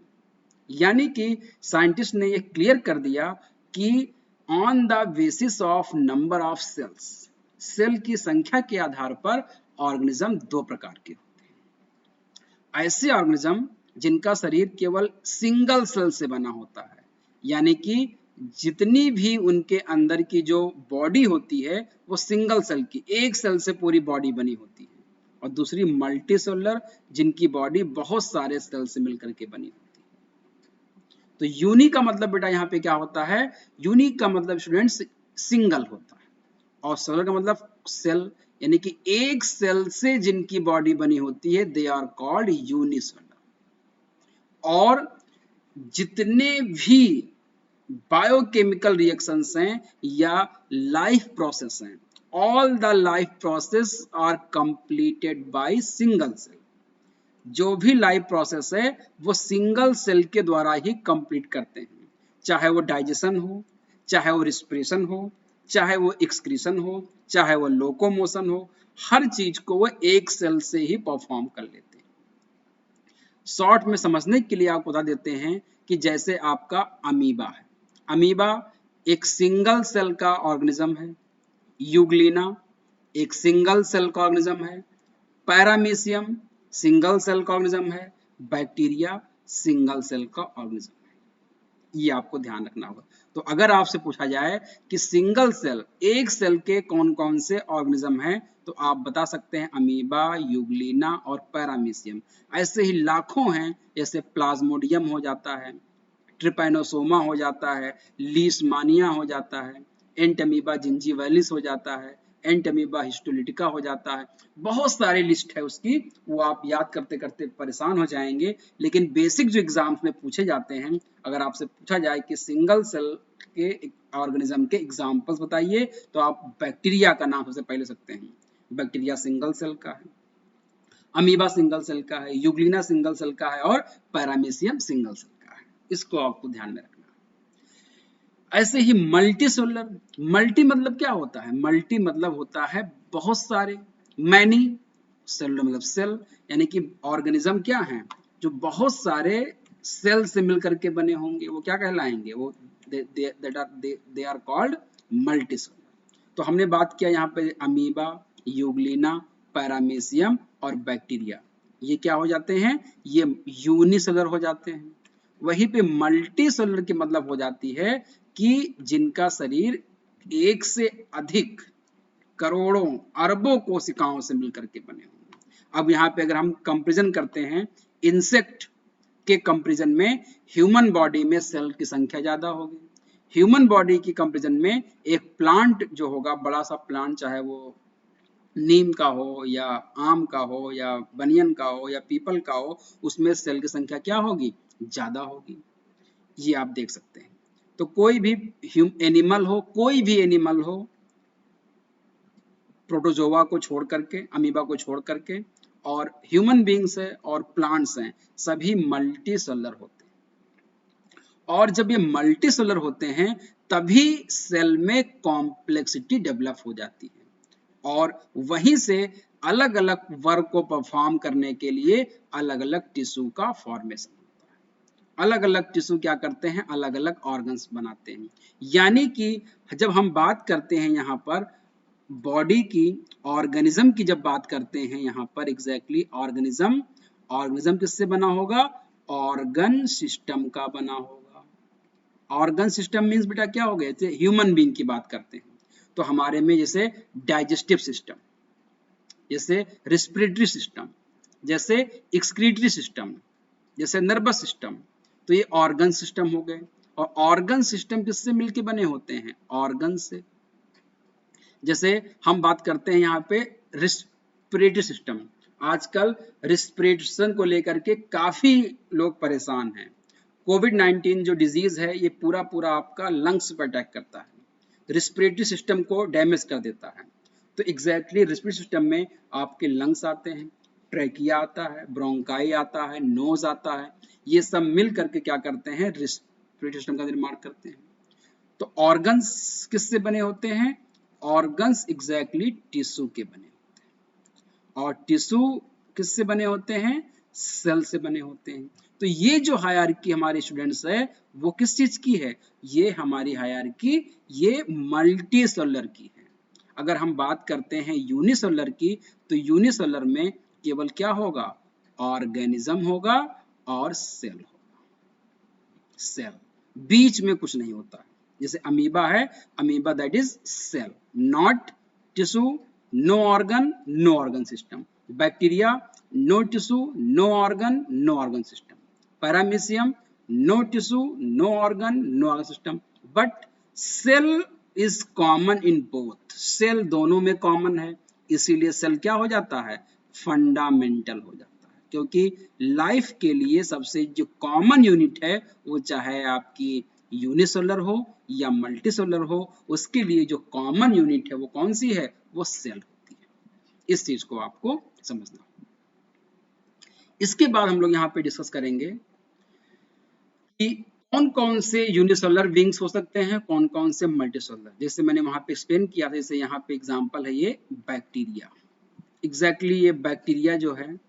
यानी कि साइंटिस्ट ने ये क्लियर कर दिया कि on the basis of number of cells, cell की संख्या के आधार पर ऑर्गेनिज्म 2 प्रकार के होते हैं। ऐसे ऑर्गेनिज्म जिनका शरीर केवल सिंगल सेल से बना होता है, यानी कि जितनी भी उनके अंदर की जो बॉडी होती है वो सिंगल सेल की, एक सेल से पूरी बॉडी बनी होती है। और दूसरी मल्टी सेलुलर, जिनकी बॉडी बहुत सारे सेल से मिलकर के बनी होती है। तो यूनिक का मतलब बेटा यहाँ पे क्या होता है, यूनिक का मतलब स्टूडेंट्स सिंगल होता है, और सेलुलर का मतलब सेल, यानी कि एक सेल से जिनकी बॉडी बनी होती है, दे आर कॉल्ड यूनिसेलुलर। और जितने भी बायोकेमिकल रिएक्शंस हैं या लाइफ प्रोसेस हैं, all the life process are completed by single cell. जो भी लाइफ प्रोसेस है वो सिंगल सेल के द्वारा ही कंप्लीट करते हैं, चाहे वो डाइजेशन हो, चाहे वो रिस्पिरेशन हो, चाहे वो एक्सक्रीशन हो, चाहे वो लोकोमोशन हो, हर चीज को वो एक सेल से ही परफॉर्म कर लेते हैं। शॉर्ट में समझने के लिए आपको बता देते हैं कि जैसे आपका अमीबा है, अमीबा एक सिंगल सेल का ऑर्गेनिज्म है, यूग्लिना एक सिंगल सेल का ऑर्गेनिज्म है, पैरामीशियम सिंगल सेल का ऑर्गेनिज्म है, बैक्टीरिया सिंगल सेल का ऑर्गेनिज्म है। ये आपको ध्यान रखना होगा। तो अगर आपसे पूछा जाए कि सिंगल सेल, एक सेल के कौन कौन से ऑर्गेनिज्म हैं, तो आप बता सकते हैं अमीबा, यूग्लिना और पैरामीशियम। ऐसे ही लाखों हैं, जैसे प्लाज्मोडियम हो जाता है, ट्रिपैनोसोमा हो जाता है, लीशमानिया हो जाता है, एंटमीबा जिंजीवैलिस हो जाता है, एंटमीबा हिस्टोलिटिका हो जाता है। बहुत सारी लिस्ट है उसकी, वो आप याद करते करते परेशान हो जाएंगे। लेकिन बेसिक जो एग्जाम्स में पूछे जाते हैं, अगर आपसे पूछा जाए कि सिंगल सेल के ऑर्गेनिज्म के एग्जाम्पल्स बताइए, तो आप बैक्टीरिया का नाम सबसे पहले सकते हैं। बैक्टीरिया सिंगल सेल का है, अमीबा सिंगल सेल का है, यूग्लिना सिंगल सेल का है और पैरामीशियम सिंगल सेल का है। इसको आपको ध्यान में रखना। ऐसे ही मल्टी सोलर, मल्टी मतलब क्या होता है? मल्टी मतलब होता है बहुत सारे, मैनी, सेलुलर मतलब सेल, यानी कि ऑर्गेनिज्म क्या है जो बहुत सारे सेल से मिलकर के बने होंगे, वो क्या कहलाएंगे? वो they are called multicellular. तो हमने बात किया यहाँ पे अमीबा, यूग्लिना, पैरामीशियम और बैक्टीरिया, ये क्या हो जाते हैं? ये यूनिसेलुलर हो जाते हैं। वहीं पे मल्टी सेलुलर की मतलब हो जाती है कि जिनका शरीर एक से अधिक करोड़ों अरबों कोशिकाओं से मिलकर के बने होंगे। अब यहाँ पे अगर हम कंपैरिजन करते हैं, इंसेक्ट के कंपैरिजन में ह्यूमन बॉडी में सेल की संख्या ज्यादा होगी। ह्यूमन बॉडी की कंपैरिजन में एक प्लांट जो होगा, बड़ा सा प्लांट, चाहे वो नीम का हो या आम का हो या बनियन का हो या पीपल का हो, उसमें सेल की संख्या क्या होगी? ज्यादा होगी। ये आप देख सकते हैं। तो कोई भी एनिमल हो, कोई भी एनिमल हो, प्रोटोजोआ को छोड़ करके, अमीबा को छोड़ करके, और ह्यूमन बींग्स है और प्लांट्स हैं, सभी मल्टी सेलुलर होते हैं। और जब ये मल्टी सेलुलर होते हैं, तभी सेल में कॉम्प्लेक्सिटी डेवलप हो जाती है और वहीं से अलग अलग वर्क को परफॉर्म करने के लिए अलग अलग टिश्यू का फॉर्मेशन, अलग अलग टिश्यू क्या करते हैं? अलग अलग ऑर्गन्स बनाते हैं। यानी कि जब हम बात करते हैं यहाँ पर बॉडी की, ऑर्गेनिज्म की जब बात करते हैं यहाँ पर, एग्जैक्टली ऑर्गेनिज्म, ऑर्गेनिज्म किससे बना होगा? ऑर्गन सिस्टम का बना होगा। ऑर्गन सिस्टम मीन्स बेटा क्या हो गया? जैसे ह्यूमन बीइंग की बात करते हैं तो हमारे में जैसे डाइजेस्टिव सिस्टम, जैसे रिस्पिरेटरी सिस्टम, जैसे एक्सक्रीटरी सिस्टम, जैसे नर्वस सिस्टम, तो ये ऑर्गन सिस्टम हो गए। और ऑर्गन सिस्टम किससे मिलके बने होते हैं? ऑर्गन से। जैसे हम बात करते हैं यहाँ पे रिस्पिरेटरी सिस्टम, आजकल रिस्पिरेशन को लेकर के काफी लोग परेशान हैं। कोविड-19 जो डिजीज है, ये पूरा पूरा आपका लंग्स पर अटैक करता है, रिस्पिरेटरी सिस्टम को डैमेज कर देता है। तो एग्जैक्टली रिस्पिरेटरी सिस्टम में आपके लंग्स आते हैं, ट्रैकिया आता है, ब्रोंकाई आता है, नोज आता है, ये सब मिल करके क्या करते हैं? रिस्पिरेटरी सिस्टम का निर्माण करते हैं। तो ऑर्गन्स किससे बने होते हैं? ऑर्गन्स एग्जैक्टली टिश्यू के बने होते हैं। और टिश्यू किससे बने होते हैं? सेल से बने होते हैं। तो ये जो हायरार्की हमारे स्टूडेंट्स है, वो किस चीज की है? ये हमारी हायरार्की, ये मल्टी सेलुलर की है। अगर हम बात करते हैं यूनिसेलुलर की, तो यूनिसेलुलर में केवल क्या होगा? ऑर्गेनिज्म होगा और सेल होगा। सेल, बीच में कुछ नहीं होता। जैसे अमीबा है, amoeba that is cell, not tissue, no organ, no organ system. Bacteria, no tissue, no organ, no organ system. Paramecium, no tissue, no organ, no organ system. But cell is common in both, cell दोनों में common है, इसीलिए cell क्या हो जाता है? Fundamental हो जाता है। क्योंकि लाइफ के लिए सबसे जो कॉमन यूनिट है, वो चाहे आपकी यूनिसेलुलर हो या मल्टीसेलुलर हो, उसके लिए जो कॉमन यूनिट है वो कौन सी है? वो सेल होती है। इस चीज को आपको समझना। इसके बाद हम लोग यहाँ पे डिस्कस करेंगे कि कौन कौन से यूनिसेलुलर विंग्स हो सकते हैं, कौन कौन से मल्टीसेलुलर। जैसे मैंने वहां पे एक्सप्लेन किया था, जैसे यहाँ पे एग्जांपल है ये बैक्टीरिया। एग्जैक्टली ये बैक्टीरिया जो है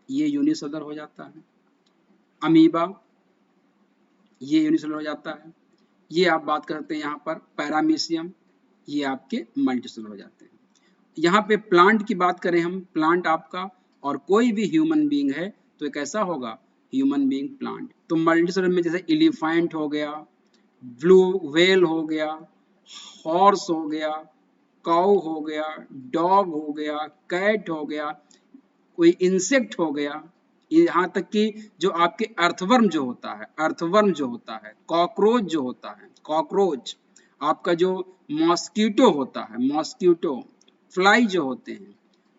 ये यूनिसेलुलर हो जाता है। अमीबा ये यूनिसेलुलर हो जाता है। ये आप बात करते हैं यहाँ पर पैरामीशियम, ये आपके मल्टीसेलुलर हो जाते हैं। यहाँ पे प्लांट की बात करें हम, प्लांट आपका और कोई भी ह्यूमन बीइंग है तो एक ऐसा होगा ह्यूमन बीइंग, प्लांट। तो मल्टीसेलुलर में जैसे एलिफेंट हो गया, ब्लू व्हेल हो गया, हॉर्स हो गया, काऊ हो गया, डॉग हो गया, कैट हो गया, कोई इंसेक्ट हो गया, यहाँ तक कि जो आपके अर्थवर्म जो होता है, अर्थवर्म जो होता है, कॉकरोच जो होता है, कॉकरोच, आपका जो मॉस्किटो होता है, मॉस्किटो, फ्लाई जो होते हैं,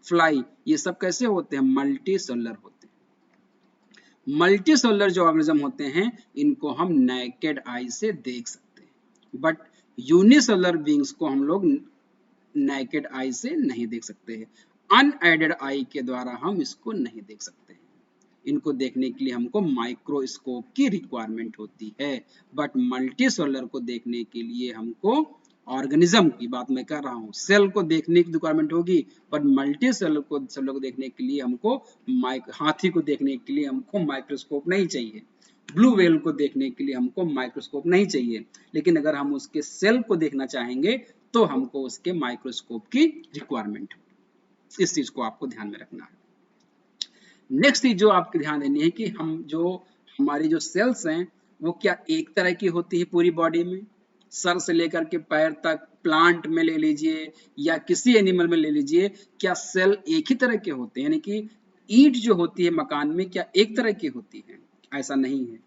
फ्लाई, ये सब कैसे होते हैं? मल्टी सेलुलर होते हैं। मल्टी सेलुलर जो ऑर्गेनिज्म होते हैं इनको हम नेकेड आई से देख सकते हैं, बट यूनिसेलुलर बीइंग्स को हम लोग नेकेड आई से नहीं देख सकते हैं। अनएडेड आई के द्वारा हम इसको नहीं देख सकते हैं। इनको देखने के लिए हमको माइक्रोस्कोप की रिक्वायरमेंट होती है, बट मल्टी सेलुलर को देखने के लिए हमको, ऑर्गेनिज्म की बात मैं कर रहा हूँ, सेल को देखने की रिक्वायरमेंट होगी, बट मल्टी सेलुलर को देखने के लिए हमको हाथी को देखने के लिए हमको माइक्रोस्कोप नहीं चाहिए, ब्लू व्हेल को देखने के लिए हमको माइक्रोस्कोप नहीं चाहिए, लेकिन अगर हम उसके सेल को देखना चाहेंगे तो हमको उसके माइक्रोस्कोप की रिक्वायरमेंट है। इस चीज को आपको ध्यान में रखना है। नेक्स्ट चीज जो आपको ध्यान देनी है कि हम जो हमारी जो सेल्स हैं वो क्या एक तरह की होती है पूरी बॉडी में, सर से लेकर के पैर तक, प्लांट में ले लीजिए या किसी एनिमल में ले लीजिए, क्या सेल एक ही तरह के होते हैं? यानी कि ईंट जो होती है मकान में क्या एक तरह की होती है? ऐसा नहीं है।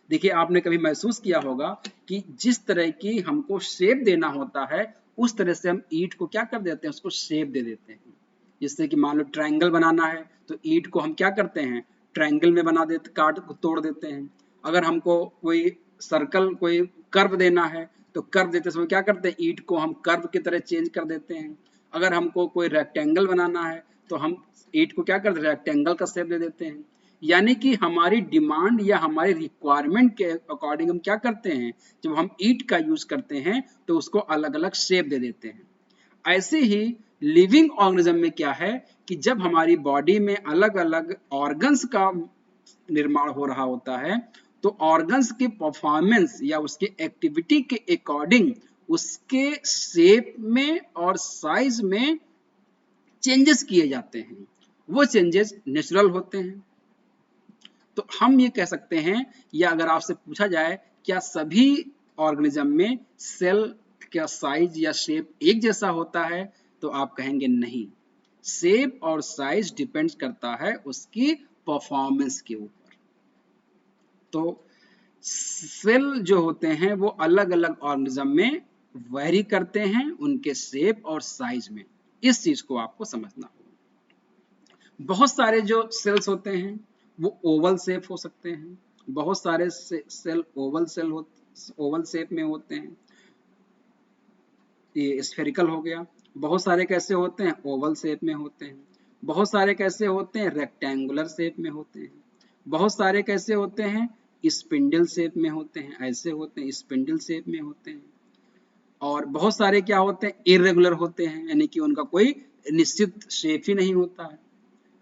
देखिए, आपने कभी महसूस किया होगा कि जिस तरह की हमको शेप देना होता है उस तरह से हम ईंट को क्या कर देते हैं, उसको शेप दे देते हैं। जिससे कि मान लो ट्रायंगल बनाना है तो ईंट को हम क्या करते हैं, ट्रायंगल में बना देते, काट तोड़ देते हैं। अगर हमको कोई सर्कल, कोई कर्व देना है तो कर्व देते समय क्या करते हैं, ईंट को हम कर्व की तरह चेंज कर देते हैं। अगर हमको कोई रेक्टेंगल बनाना है तो हम ईंट को क्या करते हैं, रेक्टेंगल का शेप दे देते हैं। यानी कि हमारी डिमांड या हमारी रिक्वायरमेंट के अकॉर्डिंग हम क्या करते हैं, जब हम ईंट का यूज करते हैं तो उसको अलग अलग शेप दे देते हैं। ऐसे ही लिविंग ऑर्गेनिज्म में क्या है कि जब हमारी बॉडी में अलग अलग ऑर्गन्स का निर्माण हो रहा होता है तो ऑर्गन्स के परफॉर्मेंस या उसके एक्टिविटी के अकॉर्डिंग उसके शेप में और साइज में चेंजेस किए जाते हैं। वो चेंजेस नेचुरल होते हैं। तो हम ये कह सकते हैं, या अगर आपसे पूछा जाए क्या सभी ऑर्गेनिज्म में सेल का साइज या शेप एक जैसा होता है, तो आप कहेंगे नहीं। शेप और साइज डिपेंड करता है उसकी परफॉर्मेंस के ऊपर। तो सेल जो होते हैं वो अलग अलग ऑर्गेनिज्म में वेरी करते हैं उनके शेप और साइज में। इस चीज को आपको समझना होगा। बहुत सारे जो सेल्स होते हैं वो ओवल शेप हो सकते हैं, बहुत सारे सेल ओवल शेप में होते हैं, ये स्फेरिकल हो गया। बहुत सारे कैसे होते हैं, ओवल शेप में होते हैं। बहुत सारे कैसे होते हैं, रेक्टेंगुलर शेप में होते हैं। बहुत सारे कैसे होते हैं, स्पिंडल शेप में होते हैं, ऐसे होते हैं, स्पिंडल शेप में होते हैं। और बहुत सारे क्या होते हैं, इरेगुलर होते हैं, यानी कि उनका कोई निश्चित शेप ही नहीं होता है।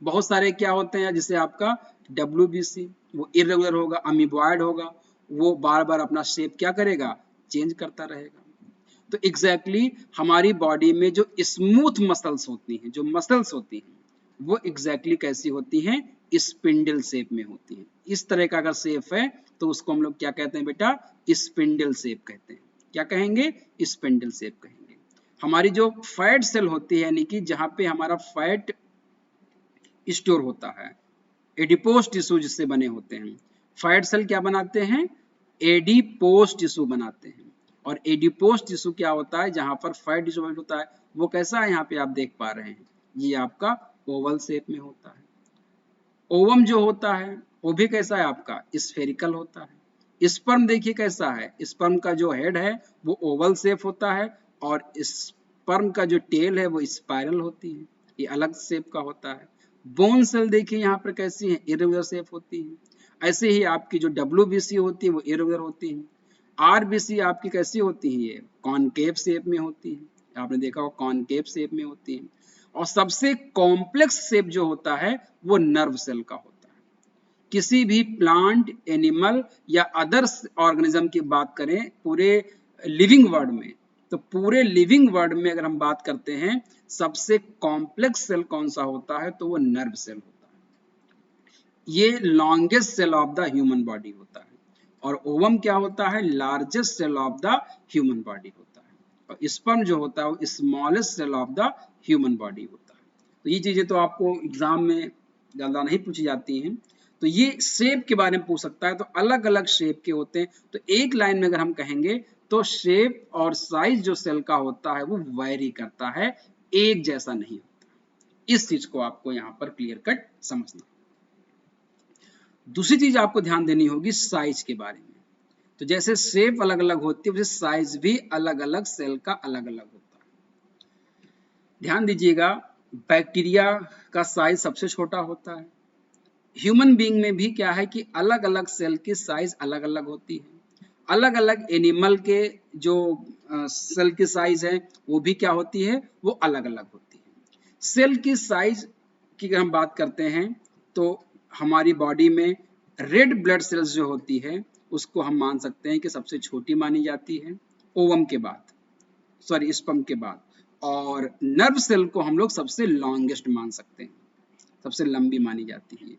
बहुत सारे क्या होते हैं, जैसे आपका WBC, वो इरेगुलर होगा, अमीबॉयड होगा, वो बार बार अपना शेप क्या करेगा, चेंज करता रहेगा। तो एग्जैक्टली हमारी बॉडी में जो स्मूथ मसल्स होती हैं, जो मसल्स होती हैं, वो एग्जैक्टली कैसी होती हैं, स्पिंडल शेप में होती हैं। इस तरह का अगर शेप है तो उसको हम लोग क्या कहते हैं बेटा, स्पिंडल शेप कहते हैं। क्या कहेंगे, स्पिंडल शेप कहेंगे। हमारी जो फैट सेल होती है, यानी कि जहां पे हमारा फैट स्टोर होता है, एडिपोज टिश्यू जिससे बने होते हैं, फैट सेल क्या बनाते हैं, एडिपोज टिश्यू बनाते हैं। और एडिपोज टिश्यू क्या होता है, जहां पर फैट डिसोल्व होता है, वो कैसा है, यहाँ पे आप देख पा रहे हैं, ये आपका ओवल शेप में होता है। ओवम जो होता है वो भी कैसा है, आपका स्फेरिकल होता है। स्पर्म देखिए कैसा है, स्पर्म का जो हेड है वो ओवल शेप होता है और स्पर्म का जो टेल है वो स्पाइरल होती है, ये अलग शेप का होता है। बोन सेल देखिए यहाँ पर कैसी है, इरेगुलर शेप होती है। ऐसे ही आपकी जो WBC होती है वो इरेगुलर होती है। RBC आपकी कैसी होती है, ये कॉनकेव शेप में होती है, आपने देखा हो कॉनकेव शेप में होती है। और सबसे कॉम्प्लेक्स शेप जो होता है वो नर्व सेल का होता है। किसी भी प्लांट, एनिमल या अदर ऑर्गेनिज्म की बात करें पूरे लिविंग वर्ल्ड में, तो पूरे लिविंग वर्ल्ड में अगर हम बात करते हैं सबसे कॉम्प्लेक्स सेल कौन सा होता है, तो वो नर्व सेल होता है। ये longest cell of the human body होता है, और ओवम क्या होता है, largest cell of the human body होता है, और स्पर्म जो होता है वो smallest cell of the human body होता है। तो ये चीजें तो आपको एग्जाम में ज्यादा नहीं पूछी जाती हैं। तो ये शेप के बारे में पूछ सकता है, तो अलग अलग शेप के होते हैं। तो एक लाइन में अगर हम कहेंगे तो शेप और साइज जो सेल का होता है वो वैरी करता है, एक जैसा नहीं होता। इस चीज को आपको यहाँ पर क्लियर कट समझना। दूसरी चीज आपको ध्यान देनी होगी साइज के बारे में। तो जैसे शेप अलग अलग होती है, वैसे साइज भी अलग अलग सेल का अलग अलग होता है। ध्यान दीजिएगा, बैक्टीरिया का साइज सबसे छोटा होता है। ह्यूमन बीइंग में भी क्या है कि अलग अलग सेल की साइज अलग अलग होती है। अलग अलग एनिमल के जो सेल की साइज है वो भी क्या होती है, वो अलग अलग होती है। सेल की साइज की अगर हम बात करते हैं तो हमारी बॉडी में रेड ब्लड सेल्स जो होती है उसको हम मान सकते हैं कि सबसे छोटी मानी जाती है ओवम के बाद, सॉरी स्पर्म के बाद, और नर्व सेल को हम लोग सबसे लॉन्गेस्ट मान सकते हैं, सबसे लंबी मानी जाती है।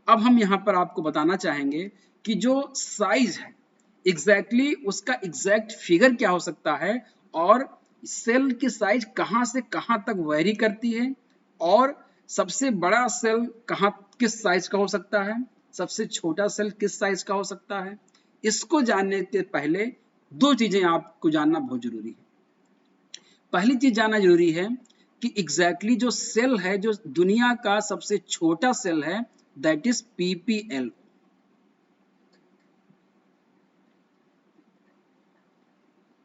अब हम यहाँ पर आपको बताना चाहेंगे कि जो साइज है एग्जैक्टली उसका एग्जैक्ट फिगर क्या हो सकता है, और सेल की साइज कहाँ से कहाँ तक वेरी करती है, और सबसे बड़ा सेल कहाँ किस साइज का हो सकता है, सबसे छोटा सेल किस साइज का हो सकता है। इसको जानने के पहले दो चीजें आपको जानना बहुत जरूरी है। पहली चीज जानना जरूरी है कि एग्जैक्टली जो सेल है, जो दुनिया का सबसे छोटा सेल है, that is PPLO।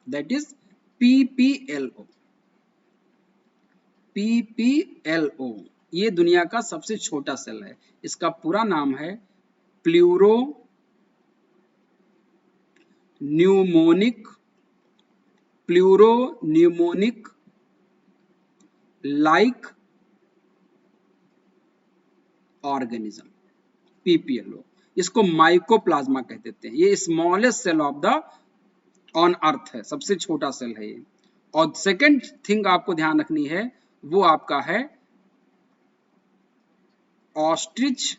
That is PPLO। PPLO ये दुनिया का सबसे छोटा सेल है। इसका पूरा नाम है pleuropneumonic like organism, PPLO। इसको माइकोप्लाज्मा कहते हैं। ये smallest cell of the on earth है, सबसे छोटा सेल है ये। और सेकंड थिंग आपको ध्यान रखनी है वो आपका है ऑस्ट्रिच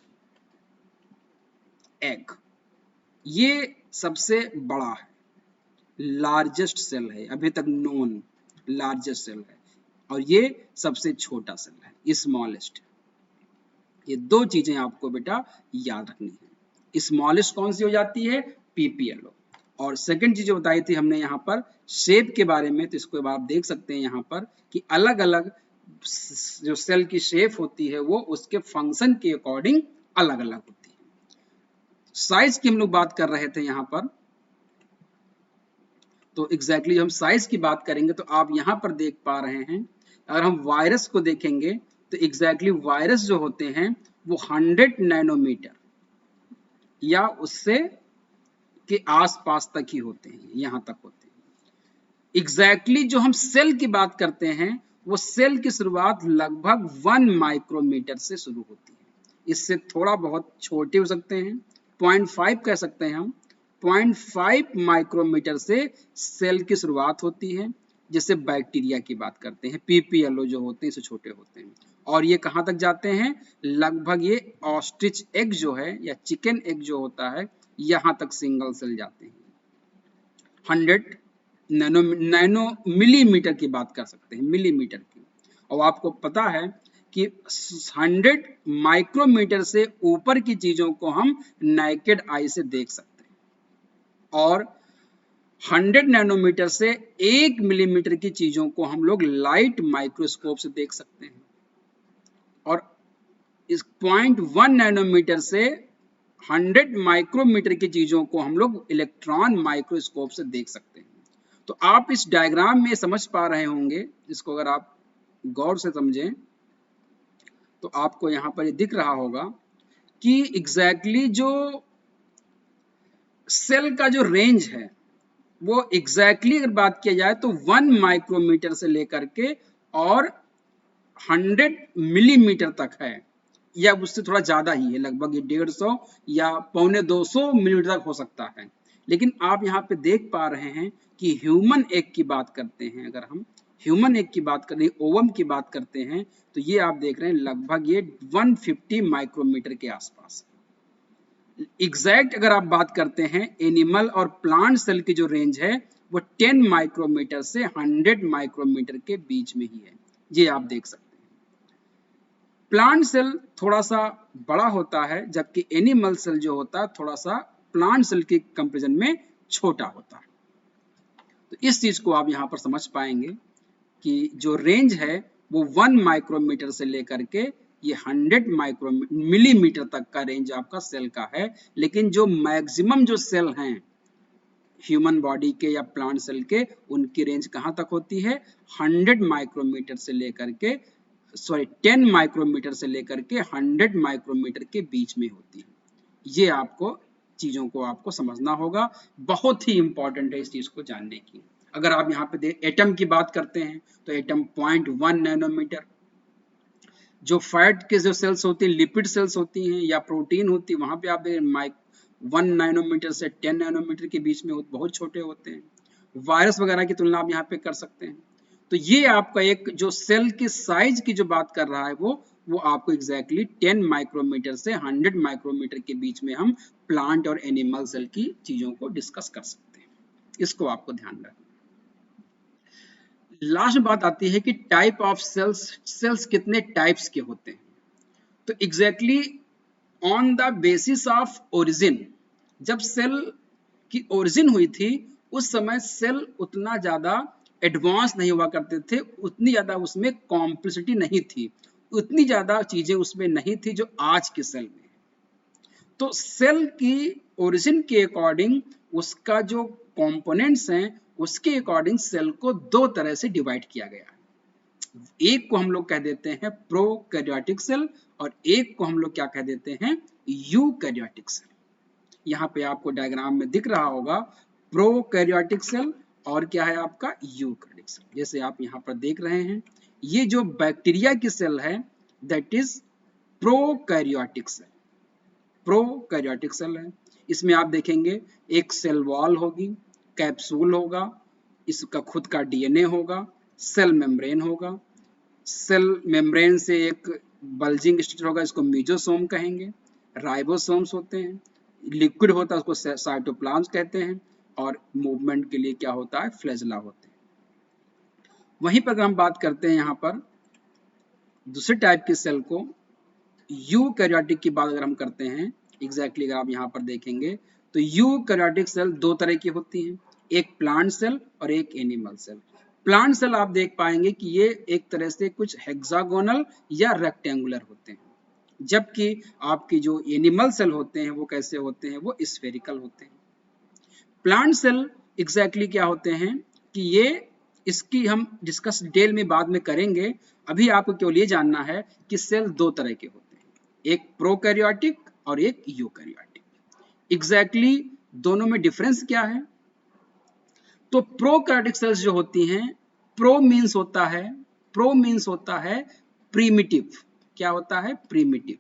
एग। ये सबसे बड़ा है, लार्जेस्ट सेल है, अभी तक नोन लार्जेस्ट सेल है, और ये सबसे छोटा सेल है, स्मॉलेस्ट। ये दो चीजें आपको बेटा याद रखनी है। स्मॉलेस्ट कौन सी हो जाती है, PPLO। और सेकंड चीज जो बताई थी हमने यहाँ पर शेप के बारे में, तो इसको आप देख सकते हैं यहाँ पर कि अलग अलग जो सेल की शेप होती है वो उसके फंक्शन के अकॉर्डिंग अलग अलग होती है। साइज की हम लोग बात कर रहे थे यहाँ पर, तो एग्जैक्टली हम साइज की बात करेंगे तो आप यहाँ पर देख पा रहे हैं, अगर हम वायरस को देखेंगे तो एग्जैक्टली वायरस जो होते हैं वो 100 नैनोमीटर या उससे के आसपास तक ही होते हैं, यहाँ तक होते हैं। एग्जैक्टली जो हम सेल की बात करते हैं वो सेल की शुरुआत लगभग 1 माइक्रोमीटर से शुरू होती है। इससे थोड़ा बहुत छोटे हो सकते हैं, 0.5 कह सकते हैं हम। 0.5 माइक्रोमीटर से सेल की शुरुआत होती है। जैसे बैक्टीरिया की बात करते हैं, PPLO जो होते हैं इससे छोटे होते हैं, और ये कहाँ तक जाते हैं, लगभग ये ऑस्ट्रिच एग जो है या चिकन एग जो होता है यहाँ तक सिंगल सेल जाते हैं। 100 नैनो मिलीमीटर की बात कर सकते हैं, मिलीमीटर की। और आपको पता है कि 100 माइक्रोमीटर से ऊपर की चीजों को हम नेकेड आई से देख सकते हैं, और 100 नैनोमीटर से 1 मिलीमीटर की चीजों को हम लोग लाइट माइक्रोस्कोप से देख सकते हैं, और इस 0.1 नैनोमीटर से 100 माइक्रोमीटर की चीजों को हम लोग इलेक्ट्रॉन माइक्रोस्कोप से देख सकते हैं। तो आप इस डायग्राम में समझ पा रहे होंगे, इसको अगर आप गौर से समझें तो आपको यहाँ पर ये दिख रहा होगा कि एग्जैक्टली जो सेल का जो रेंज है वो एग्जैक्टली अगर बात किया जाए तो 1 माइक्रोमीटर से लेकर के और 100 मिलीमीटर तक है, या उससे थोड़ा ज्यादा ही है, लगभग 150 या 125 मिलीमीटर तक हो सकता है। लेकिन आप यहाँ पे देख पा रहे हैं कि ह्यूमन एग की बात करते हैं, अगर हम ह्यूमन एग की बात करें, ओवम की बात करते हैं, तो ये आप देख रहे हैं लगभग ये 150 माइक्रोमीटर के आसपास। एग्जैक्ट अगर आप बात करते हैं एनिमल और प्लांट सेल की जो रेंज है वो 10 माइक्रोमीटर से 100 माइक्रोमीटर के बीच में ही है, ये आप देख सकते हैं। प्लांट सेल थोड़ा सा बड़ा होता है, जबकि एनिमल सेल जो होता है थोड़ा सा प्लांट सेल के कंपैरिजन में छोटा होता है। तो इस चीज को आप यहाँ पर समझ पाएंगे कि जो रेंज है वो 1 माइक्रोमीटर से लेकर के ये 100 माइक्रो मिलीमीटर तक का रेंज आपका सेल का है। लेकिन जो मैक्सिमम जो सेल हैं ह्यूमन बॉडी के या प्लांट सेल के, उनकी रेंज कहाँ तक होती है? 100 माइक्रोमीटर से लेकर के 10 माइक्रोमीटर से लेकर के 100 माइक्रोमीटर के बीच में होती है। ये आपको चीजों को आपको समझना होगा, बहुत ही इंपॉर्टेंट है इस चीज को जानने की। अगर आप यहाँ पे एटम की बात करते हैं तो एटम 0.1 नैनोमीटर, जो फैट के जो सेल्स होती हैं, लिपिड सेल्स होती हैं या प्रोटीन होती है, वहां पे आप 1 नैनोमीटर से 10 नैनोमीटर के बीच में बहुत छोटे होते हैं। वायरस वगैरह की तुलना आप यहाँ पे कर सकते हैं। तो ये आपका एक जो सेल की साइज की जो बात कर रहा है वो आपको एग्जैक्टली 10 माइक्रोमीटर से 100 माइक्रोमीटर के बीच में हम प्लांट और एनिमल सेल की चीजों को डिस्कस कर सकते हैं। इसको आपको ध्यान रखना। लास्ट बात आती है कि टाइप ऑफ सेल्स कितने टाइप्स के होते हैं। तो exactly on the basis of origin, जब सेल की ओरिजिन हुई थी उस समय सेल उतना ज्यादा एडवांस नहीं हुआ करते थे, उतनी ज्यादा उसमें कॉम्प्लेक्सिटी नहीं थी, उतनी ज्यादा चीजें उसमें नहीं थी जो आज के सेल में। तो सेल की ओरिजिन के अकॉर्डिंग उसका जो कंपोनेंट्स हैं उसके अकॉर्डिंग सेल को दो तरह से डिवाइड किया गया है। एक को हम लोग कह देते हैं प्रोकैरियोटिक सेल और एक को हम लोग क्या कह देते हैं? Eukaryotic cell. यहाँ पे आपको डायग्राम में दिख रहा होगा प्रोकैरियोटिक सेल और क्या है आपका यूकैरियोटिक सेल। जैसे आप यहाँ पर देख रहे हैं ये जो बैक्टीरिया की सेल है that is prokaryotic cell, prokaryotic cell है। इसमें आप देखेंगे एक सेल वॉल होगी, कैप्सूल होगा, इसका खुद का डीएनए होगा, सेल मेम्ब्रेन होगा, सेल मेम्ब्रेन से एक बल्जिंग स्ट्रक्चर होगा, इसको मीजोसोम कहेंगे, राइबोसोम्स होते हैं, लिक्विड होता है उसको साइटोप्लाज्म कहते हैं, और मूवमेंट के लिए क्या होता है? फ्लैजेला होते हैं। वहीं पर हम बात करते हैं यहाँ पर दूसरे टाइप के सेल को, यूकैरियोटिक की बात अगर हम करते हैं एग्जैक्टली अगर आप यहाँ पर देखेंगे तो यूकैरियोटिक सेल दो तरह की होती हैं, एक प्लांट सेल और एक एनिमल सेल। प्लांट सेल आप देख पाएंगे कि ये एक तरह से कुछ हेक्सागोनल या रेक्टेंगुलर होते हैं, जबकि आपकी जो एनिमल सेल होते हैं वो कैसे होते हैं? वो स्फेरिकल होते हैं। प्लांट सेल एग्जैक्टली क्या होते हैं कि ये इसकी हम डिस्कस डिटेल में बाद में करेंगे, अभी आपको केवल ये जानना है कि सेल दो तरह के होते हैं, एक प्रोकैरियोटिक और एक यूकैरियोटिक। एग्जैक्टली दोनों में डिफरेंस क्या है? तो प्रोकैरियोटिक सेल्स जो होती हैं, प्रो मींस होता है प्रीमिटिव। क्या होता है? प्रीमिटिव,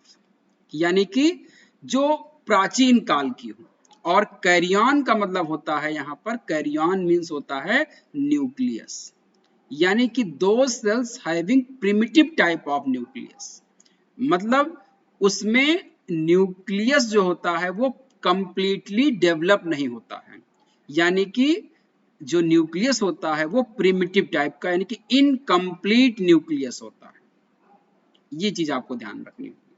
यानी कि जो प्राचीन काल की हो, और कैरियन का मतलब होता है यहाँ पर, कैरियन मींस होता है न्यूक्लियस, यानी कि दो sales having primitive type of nucleus, मतलब उसमें न्यूक्लियस जो होता है वो कंप्लीटली डेवलप नहीं होता है, यानी कि जो न्यूक्लियस होता है वो प्रिमिटिव टाइप का, यानी कि इनकम्प्लीट न्यूक्लियस होता है। ये चीज आपको ध्यान रखनी होगी,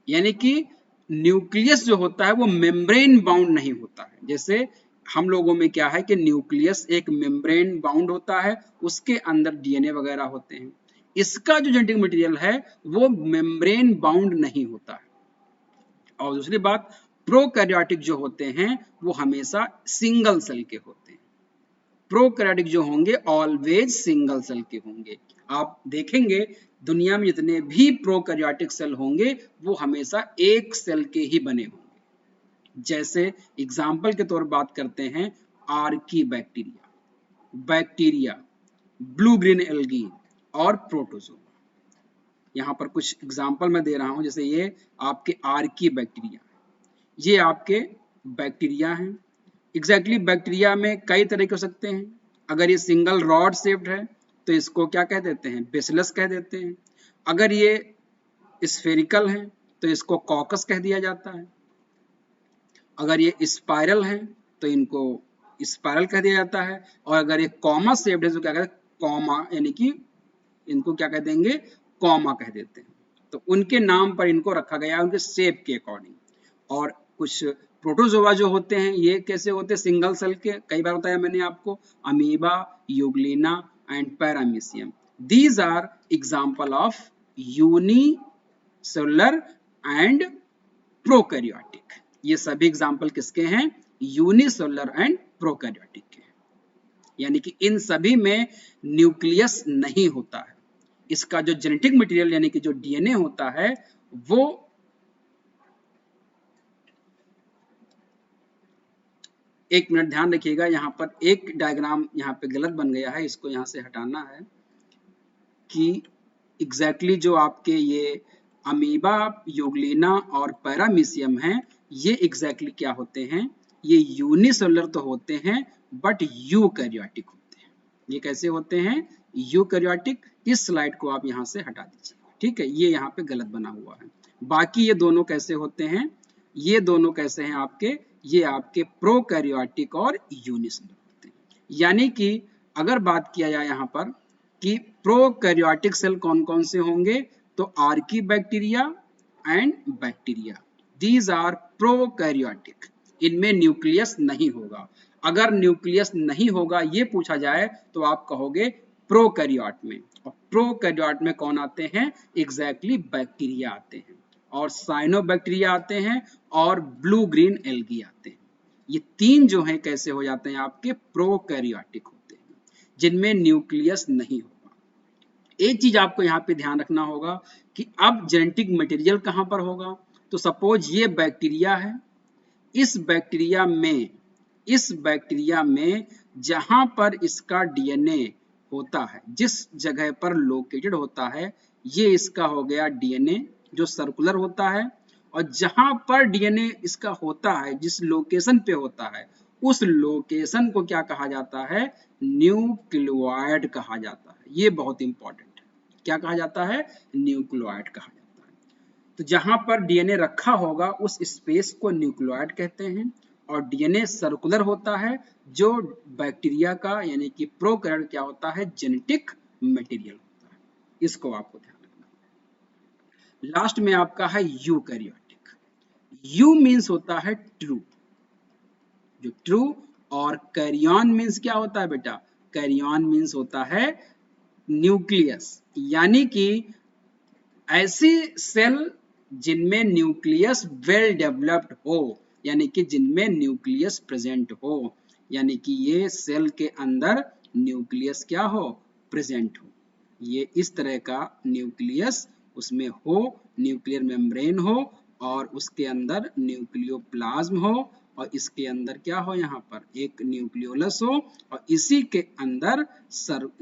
यानी कि न्यूक्लियस जो होता है वो मेम्ब्रेन बाउंड नहीं होता है। जैसे हम लोगों में क्या है कि न्यूक्लियस एक मेम्ब्रेन बाउंड होता है, उसके अंदर डीएनए वगैरह होते हैं, इसका जो जेनेटिक मटेरियल है वो मेम्ब्रेन बाउंड नहीं होता है। और दूसरी बात, प्रोकैरियोटिक जो होते हैं वो हमेशा सिंगल सेल के होते हैं, प्रोकैरियोटिक जो होंगे ऑलवेज सिंगल सेल के होंगे। आप देखेंगे दुनिया में जितने भी प्रोकैरियोटिक सेल होंगे वो हमेशा एक सेल के ही बने होंगे। जैसे एग्जाम्पल के तौर बात करते हैं Archie bacteria, blue green algae और प्रोटोजोआ। यहाँ पर कुछ एग्जाम्पल मैं दे रहा हूं, जैसे ये आपके आर्की बैक्टीरिया, ये आपके बैक्टीरिया हैं। एग्जैक्टली बैक्टीरिया में कई तरह के हो सकते हैं। अगर ये सिंगल रॉड शेप्ड है तो इसको क्या कह देते हैं? बेसिलस कह देते हैं। अगर ये स्फेरिकल है तो इसको कॉकस कह दिया जाता है। अगर ये स्पाइरल है तो इनको स्पाइरल कह दिया जाता है, और अगर ये कॉमा शेप्ड है तो क्या कहते हैं, कॉमा, यानी कि इनको क्या कह देंगे, कॉमा कह देते हैं। तो उनके नाम पर इनको रखा गया है, उनके शेप के अकॉर्डिंग। और कुछ प्रोटोजोआ जो होते हैं ये कैसे होते हैं, सिंगल सेल के, कई बार बताया मैंने आपको, amoeba, euglena and paramecium. These are example of unicellular and prokaryotic. ये सभी एग्जाम्पल किसके हैं, यूनिसेलुलर एंड प्रोकैरियोटिक के, यानी कि इन सभी में न्यूक्लियस नहीं होता है। इसका जो जेनेटिक मटेरियल यानी कि जो डीएनए होता है वो एक मिनट ध्यान रखिएगा, यहाँ पर एक डायग्राम यहाँ पे गलत बन गया है, इसको यहाँ से हटाना है कि एग्जैक्टली जो आपके ये अमीबा, यूग्लिना और पैरामीशियम हैं, ये एग्जैक्टली क्या होते हैं, ये यूनिसेलुलर तो होते हैं बट यूकैरियोटिक होते हैं। ये कैसे होते हैं, यूकैरियोटिक। इस स्लाइड को आप यहाँ से हटा दीजिए, ठीक है, ये यहाँ पे गलत बना हुआ है। बाकी ये दोनों कैसे होते हैं, ये दोनों कैसे हैं आपके, ये आपके प्रोकैरियोटिक और यूनिसेलुलर होते हैं। यानी कि अगर बात किया जाए यहाँ पर कि प्रोकैरियोटिक सेल कौन कौन से होंगे, तो archaebacteria and bacteria, these are prokaryotic. इनमें न्यूक्लियस नहीं होगा। अगर न्यूक्लियस नहीं होगा ये पूछा जाए तो आप कहोगे प्रोकैरियोट में, और प्रोकैरियोट में कौन आते हैं, एग्जैक्टली बैक्टीरिया आते हैं, और साइनोबैक्टीरिया आते हैं, और ब्लू ग्रीन एल्गी आते हैं। ये तीन जो हैं कैसे हो जाते हैं, आपके प्रोकैरियोटिक होते हैं, जिनमें न्यूक्लियस नहीं होगा। एक चीज आपको यहाँ पे ध्यान रखना होगा कि अब जेनेटिक मटेरियल कहाँ पर होगा, तो सपोज ये बैक्टीरिया है, इस बैक्टीरिया में जहां पर इसका डीएनए होता है, जिस जगह पर लोकेटेड होता है, ये इसका हो गया डीएनए जो सर्कुलर होता है। और जहां पर डीएनए इसका होता है, जिस लोकेशन पे होता है, उस लोकेशन को क्या कहा जाता है, न्यूक्लियोइड कहा जाता है। ये बहुत इंपॉर्टेंट है, क्या कहा जाता है, न्यूक्लियोइड कहा जाता है। तो जहां पर डीएनए रखा होगा उस स्पेस को न्यूक्लियोइड कहते हैं, और डीएनए सर्कुलर होता है, जो बैक्टीरिया का यानी कि प्रोकैरियोट क्या होता है, जेनेटिक मटेरियल होता है। इसको आपको ध्यान रखना। लास्ट में आपका है यूकैरियोटिक। यू मीन्स होता है ट्रू, जो ट्रू, और कैरियन मीन्स क्या होता है बेटा, कैरियन मीन्स होता है न्यूक्लियस, यानी कि ऐसी सेल जिनमें न्यूक्लियस वेल डेवलप्ड हो, यानी कि जिनमें न्यूक्लियस प्रेजेंट हो, यानी कि ये सेल के अंदर न्यूक्लियस क्या हो, प्रेजेंट हो। ये इस तरह का न्यूक्लियस उसमें हो, न्यूक्लियर मेम्ब्रेन हो, और उसके अंदर न्यूक्लियोप्लाज्म हो, और इसके अंदर क्या हो, यहाँ पर एक न्यूक्लियोलस हो, और इसी के अंदर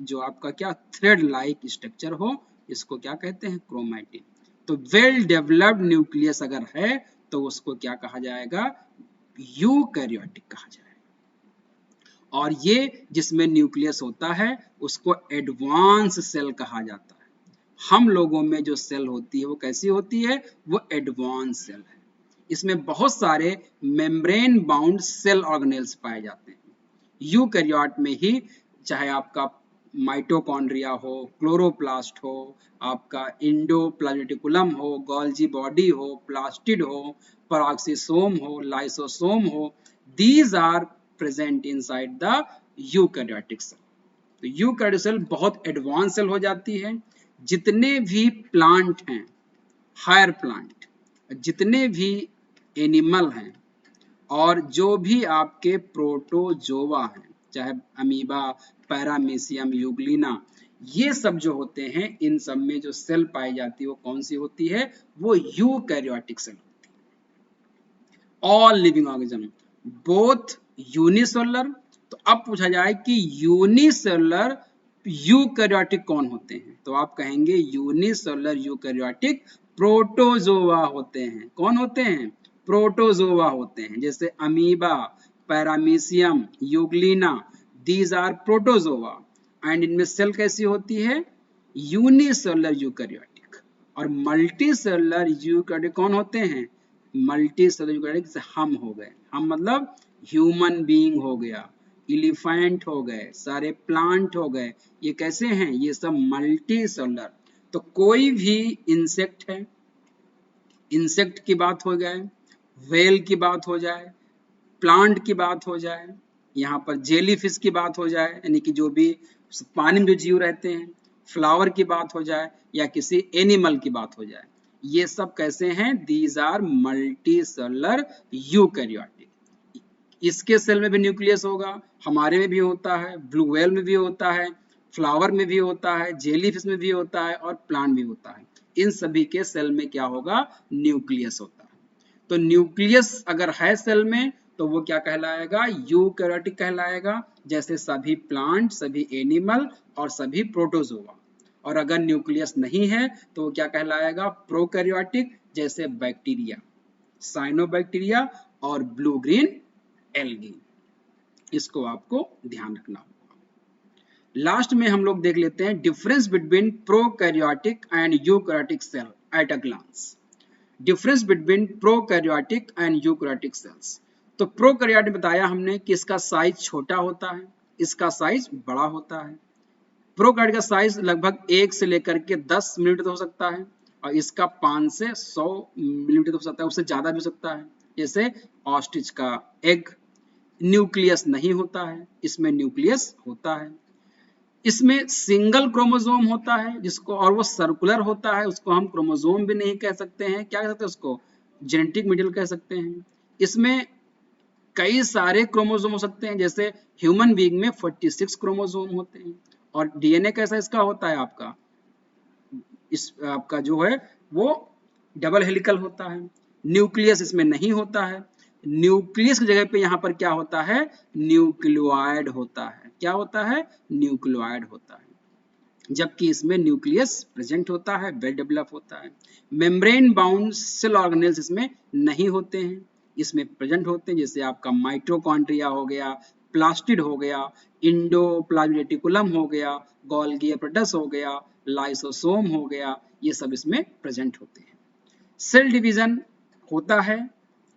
जो आपका क्या थ्रेड लाइक स्ट्रक्चर हो, इसको क्या कहते हैं, क्रोमैटिन। तो वेल डेवलप्ड न्यूक्लियस अगर है तो उसको क्या कहा जाएगा, यूकैरियोटिक कहा जाएगा। और ये जिसमें न्यूक्लियस होता है उसको एडवांस सेल कहा जाता है। हम लोगों में जो सेल होती है वो कैसी होती है, वो एडवांस सेल है। इसमें बहुत सारे मेम्ब्रेन बाउंड सेल ऑर्गेनेल्स पाए जाते हैं। यूकैरियोट में ही चाहे आपका माइटोकॉन्ड्रिया हो, क्लोरोप्लास्ट हो, आपका इंडोप्लाज्मेटिकुलम हो, गोल्जी बॉडी हो, प्लास्टिड हो, पेरोक्सिसोम हो, लाइसोसोम हो, these are present inside the eukaryotic cell. तो यूकैरियोटिक सेल बहुत एडवांस सेल हो जाती है। जितने भी प्लांट हैं, हायर प्लांट, जितने भी एनिमल हैं, और जो भी आपके प्रोटोजोआ हैं, चाहे अमीबा, पैरामीशियम, यूग्लिना, ये सब जो होते हैं, इन सब में जो सेल पाई जाती है वो कौन सी होती है, वो यूकैरियोटिक सेल होती है। All living organism both unicellular. तो अब पूछा जाए कि यूनिसेलुलर यूकैरियोटिक कौन होते हैं, तो आप कहेंगे यूनिसेलुलर यूकैरियोटिक प्रोटोजोआ होते हैं। कौन होते हैं, प्रोटोजोआ होते हैं। जैसे amoeba, paramecium, euglena, these are protozoa, and इनमें सेल कैसी होती है, यूनिसेलुलर यूकैरियोटिक। और मल्टी सेलुलर यूकैरियोटिक कौन होते हैं? मल्टी सेलुलर यूकैरियोटिक से हम हो गए, हम मतलब ह्यूमन बीइंग हो गया, एलिफेंट हो गए, सारे प्लांट हो गए, ये कैसे हैं? ये सब मल्टी सेलुलर। तो कोई भी इंसेक्ट है, इंसेक्ट की बात हो जाए, व्हेल की बात हो जाए, प्लांट की बात हो जाए, यहाँ पर जेली फिश की बात हो जाए, यानी कि जो भी पानी में जो जीव रहते हैं, फ्लावर की बात हो जाए या किसी एनिमल की बात हो जाए, ये सब कैसे हैं? These are multicellular eukaryotic. इसके सेल में भी न्यूक्लियस होगा, हमारे में भी होता है, ब्लू व्हेल में भी होता है, फ्लावर में भी होता है, जेली फिश में भी होता है और प्लांट भी होता है। इन सभी के सेल में क्या होगा? न्यूक्लियस होता है। तो न्यूक्लियस अगर है सेल में तो वो क्या कहलाएगा? यूकैरियोटिक कहलाएगा, जैसे सभी प्लांट, सभी एनिमल और सभी प्रोटोजोआ। और अगर न्यूक्लियस नहीं है तो वो क्या कहलाएगा? प्रोकैरियोटिक, जैसे बैक्टीरिया, साइनोबैक्टीरिया और ब्लू ग्रीन एल्गी। इसको आपको ध्यान रखना होगा। लास्ट में हम लोग देख लेते हैं difference between prokaryotic and eukaryotic cell at a glance. Difference between prokaryotic and eukaryotic cells. तो प्रोकैरियोटिक बताया हमने कि इसका साइज छोटा होता है, इसका साइज बड़ा होता है। प्रोकैरियोटिक का साइज लगभग 1 से लेकर के 10 मिलीमीटर हो सकता है और इसका 5 से 100 मिलीमीटर हो सकता है, उससे ज्यादा भी हो सकता है। जैसे ऑस्ट्रिच का एग। न्यूक्लियस नहीं होता है, इसमें न्यूक्लियस होता है। इसमें सिंगल क्रोमोसोम होता है जिसको, और वो सर्कुलर होता है, उसको हम क्रोमोसोम भी नहीं कह सकते हैं, क्या कह सकते हैं उसको? जेनेटिक मटेरियल कह सकते हैं। इसमें कई सारे क्रोमोसोम हो सकते हैं, जैसे ह्यूमन बीइंग में 46 क्रोमोसोम होते हैं। और डीएनए कैसा इसका होता है आपका? इस आपका जो है वो डबल हेलिकल होता है। न्यूक्लियस इसमें नहीं होता है। न्यूक्लियस की जगह पे यहाँ पर क्या होता है? न्यूक्लियोइड होता है। क्या होता है? न्यूक्लियोइड होता है। जबकि इसमें न्यूक्लियस प्रेजेंट होता है, वेल डेवलप होता है। मेम्ब्रेन बाउंड सेल ऑर्गेनेल्स इसमें नहीं होते हैं, इसमें प्रेजेंट होते हैं, जैसे आपका माइटोकॉन्ड्रिया हो गया, प्लास्टिड हो गया, इंडोप्लाज्मिक रेटिकुलम हो गया, गोल्गी एपेटस हो गया, लाइसोसोम हो गया, ये सब इसमें प्रेजेंट होते हैं। सेल डिवीजन होता है,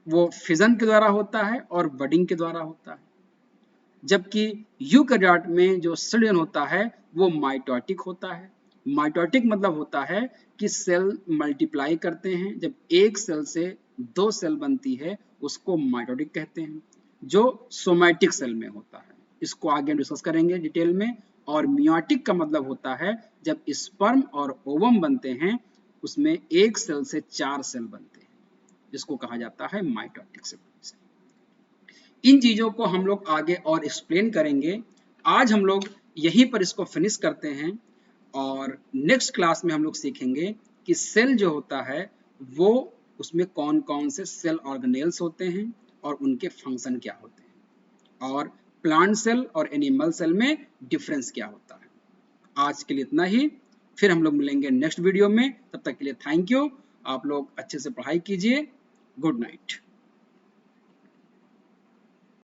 वो फिजन के द्वारा होता है और बडिंग के द्वारा होता है। जबकि यूकैरियोट में जो सेल डिवीजन होता है वो माइटोटिक होता है। माइटोटिक मतलब होता है कि सेल मल्टीप्लाई करते हैं, जब एक सेल से 2 सेल बनती है उसको माइटोटिक कहते हैं, जो सोमैटिक सेल में होता है। इसको आगे हम डिस्कस करेंगे डिटेल में। और मियोटिक का मतलब होता है जब स्पर्म और ओवम बनते हैं, उसमें एक सेल से 4 सेल बनते हैं, जिसको कहा जाता है माइटोटिक सेल। इन चीजों को हम लोग आगे और एक्सप्लेन करेंगे। आज हम लोग यहीं पर इसको फिनिश करते हैं और नेक्स्ट क्लास में हम लोग सीखेंगे कि सेल जो होता है वो, उसमें कौन कौन से सेल ऑर्गेनेल्स होते हैं और उनके फंक्शन क्या होते हैं, और प्लांट सेल और एनिमल सेल में डिफरेंस क्या होता है। आज के लिए इतना ही, फिर हम लोग मिलेंगे नेक्स्ट वीडियो में। तब तक के लिए थैंक यू। आप लोग अच्छे से पढ़ाई कीजिए। Good night.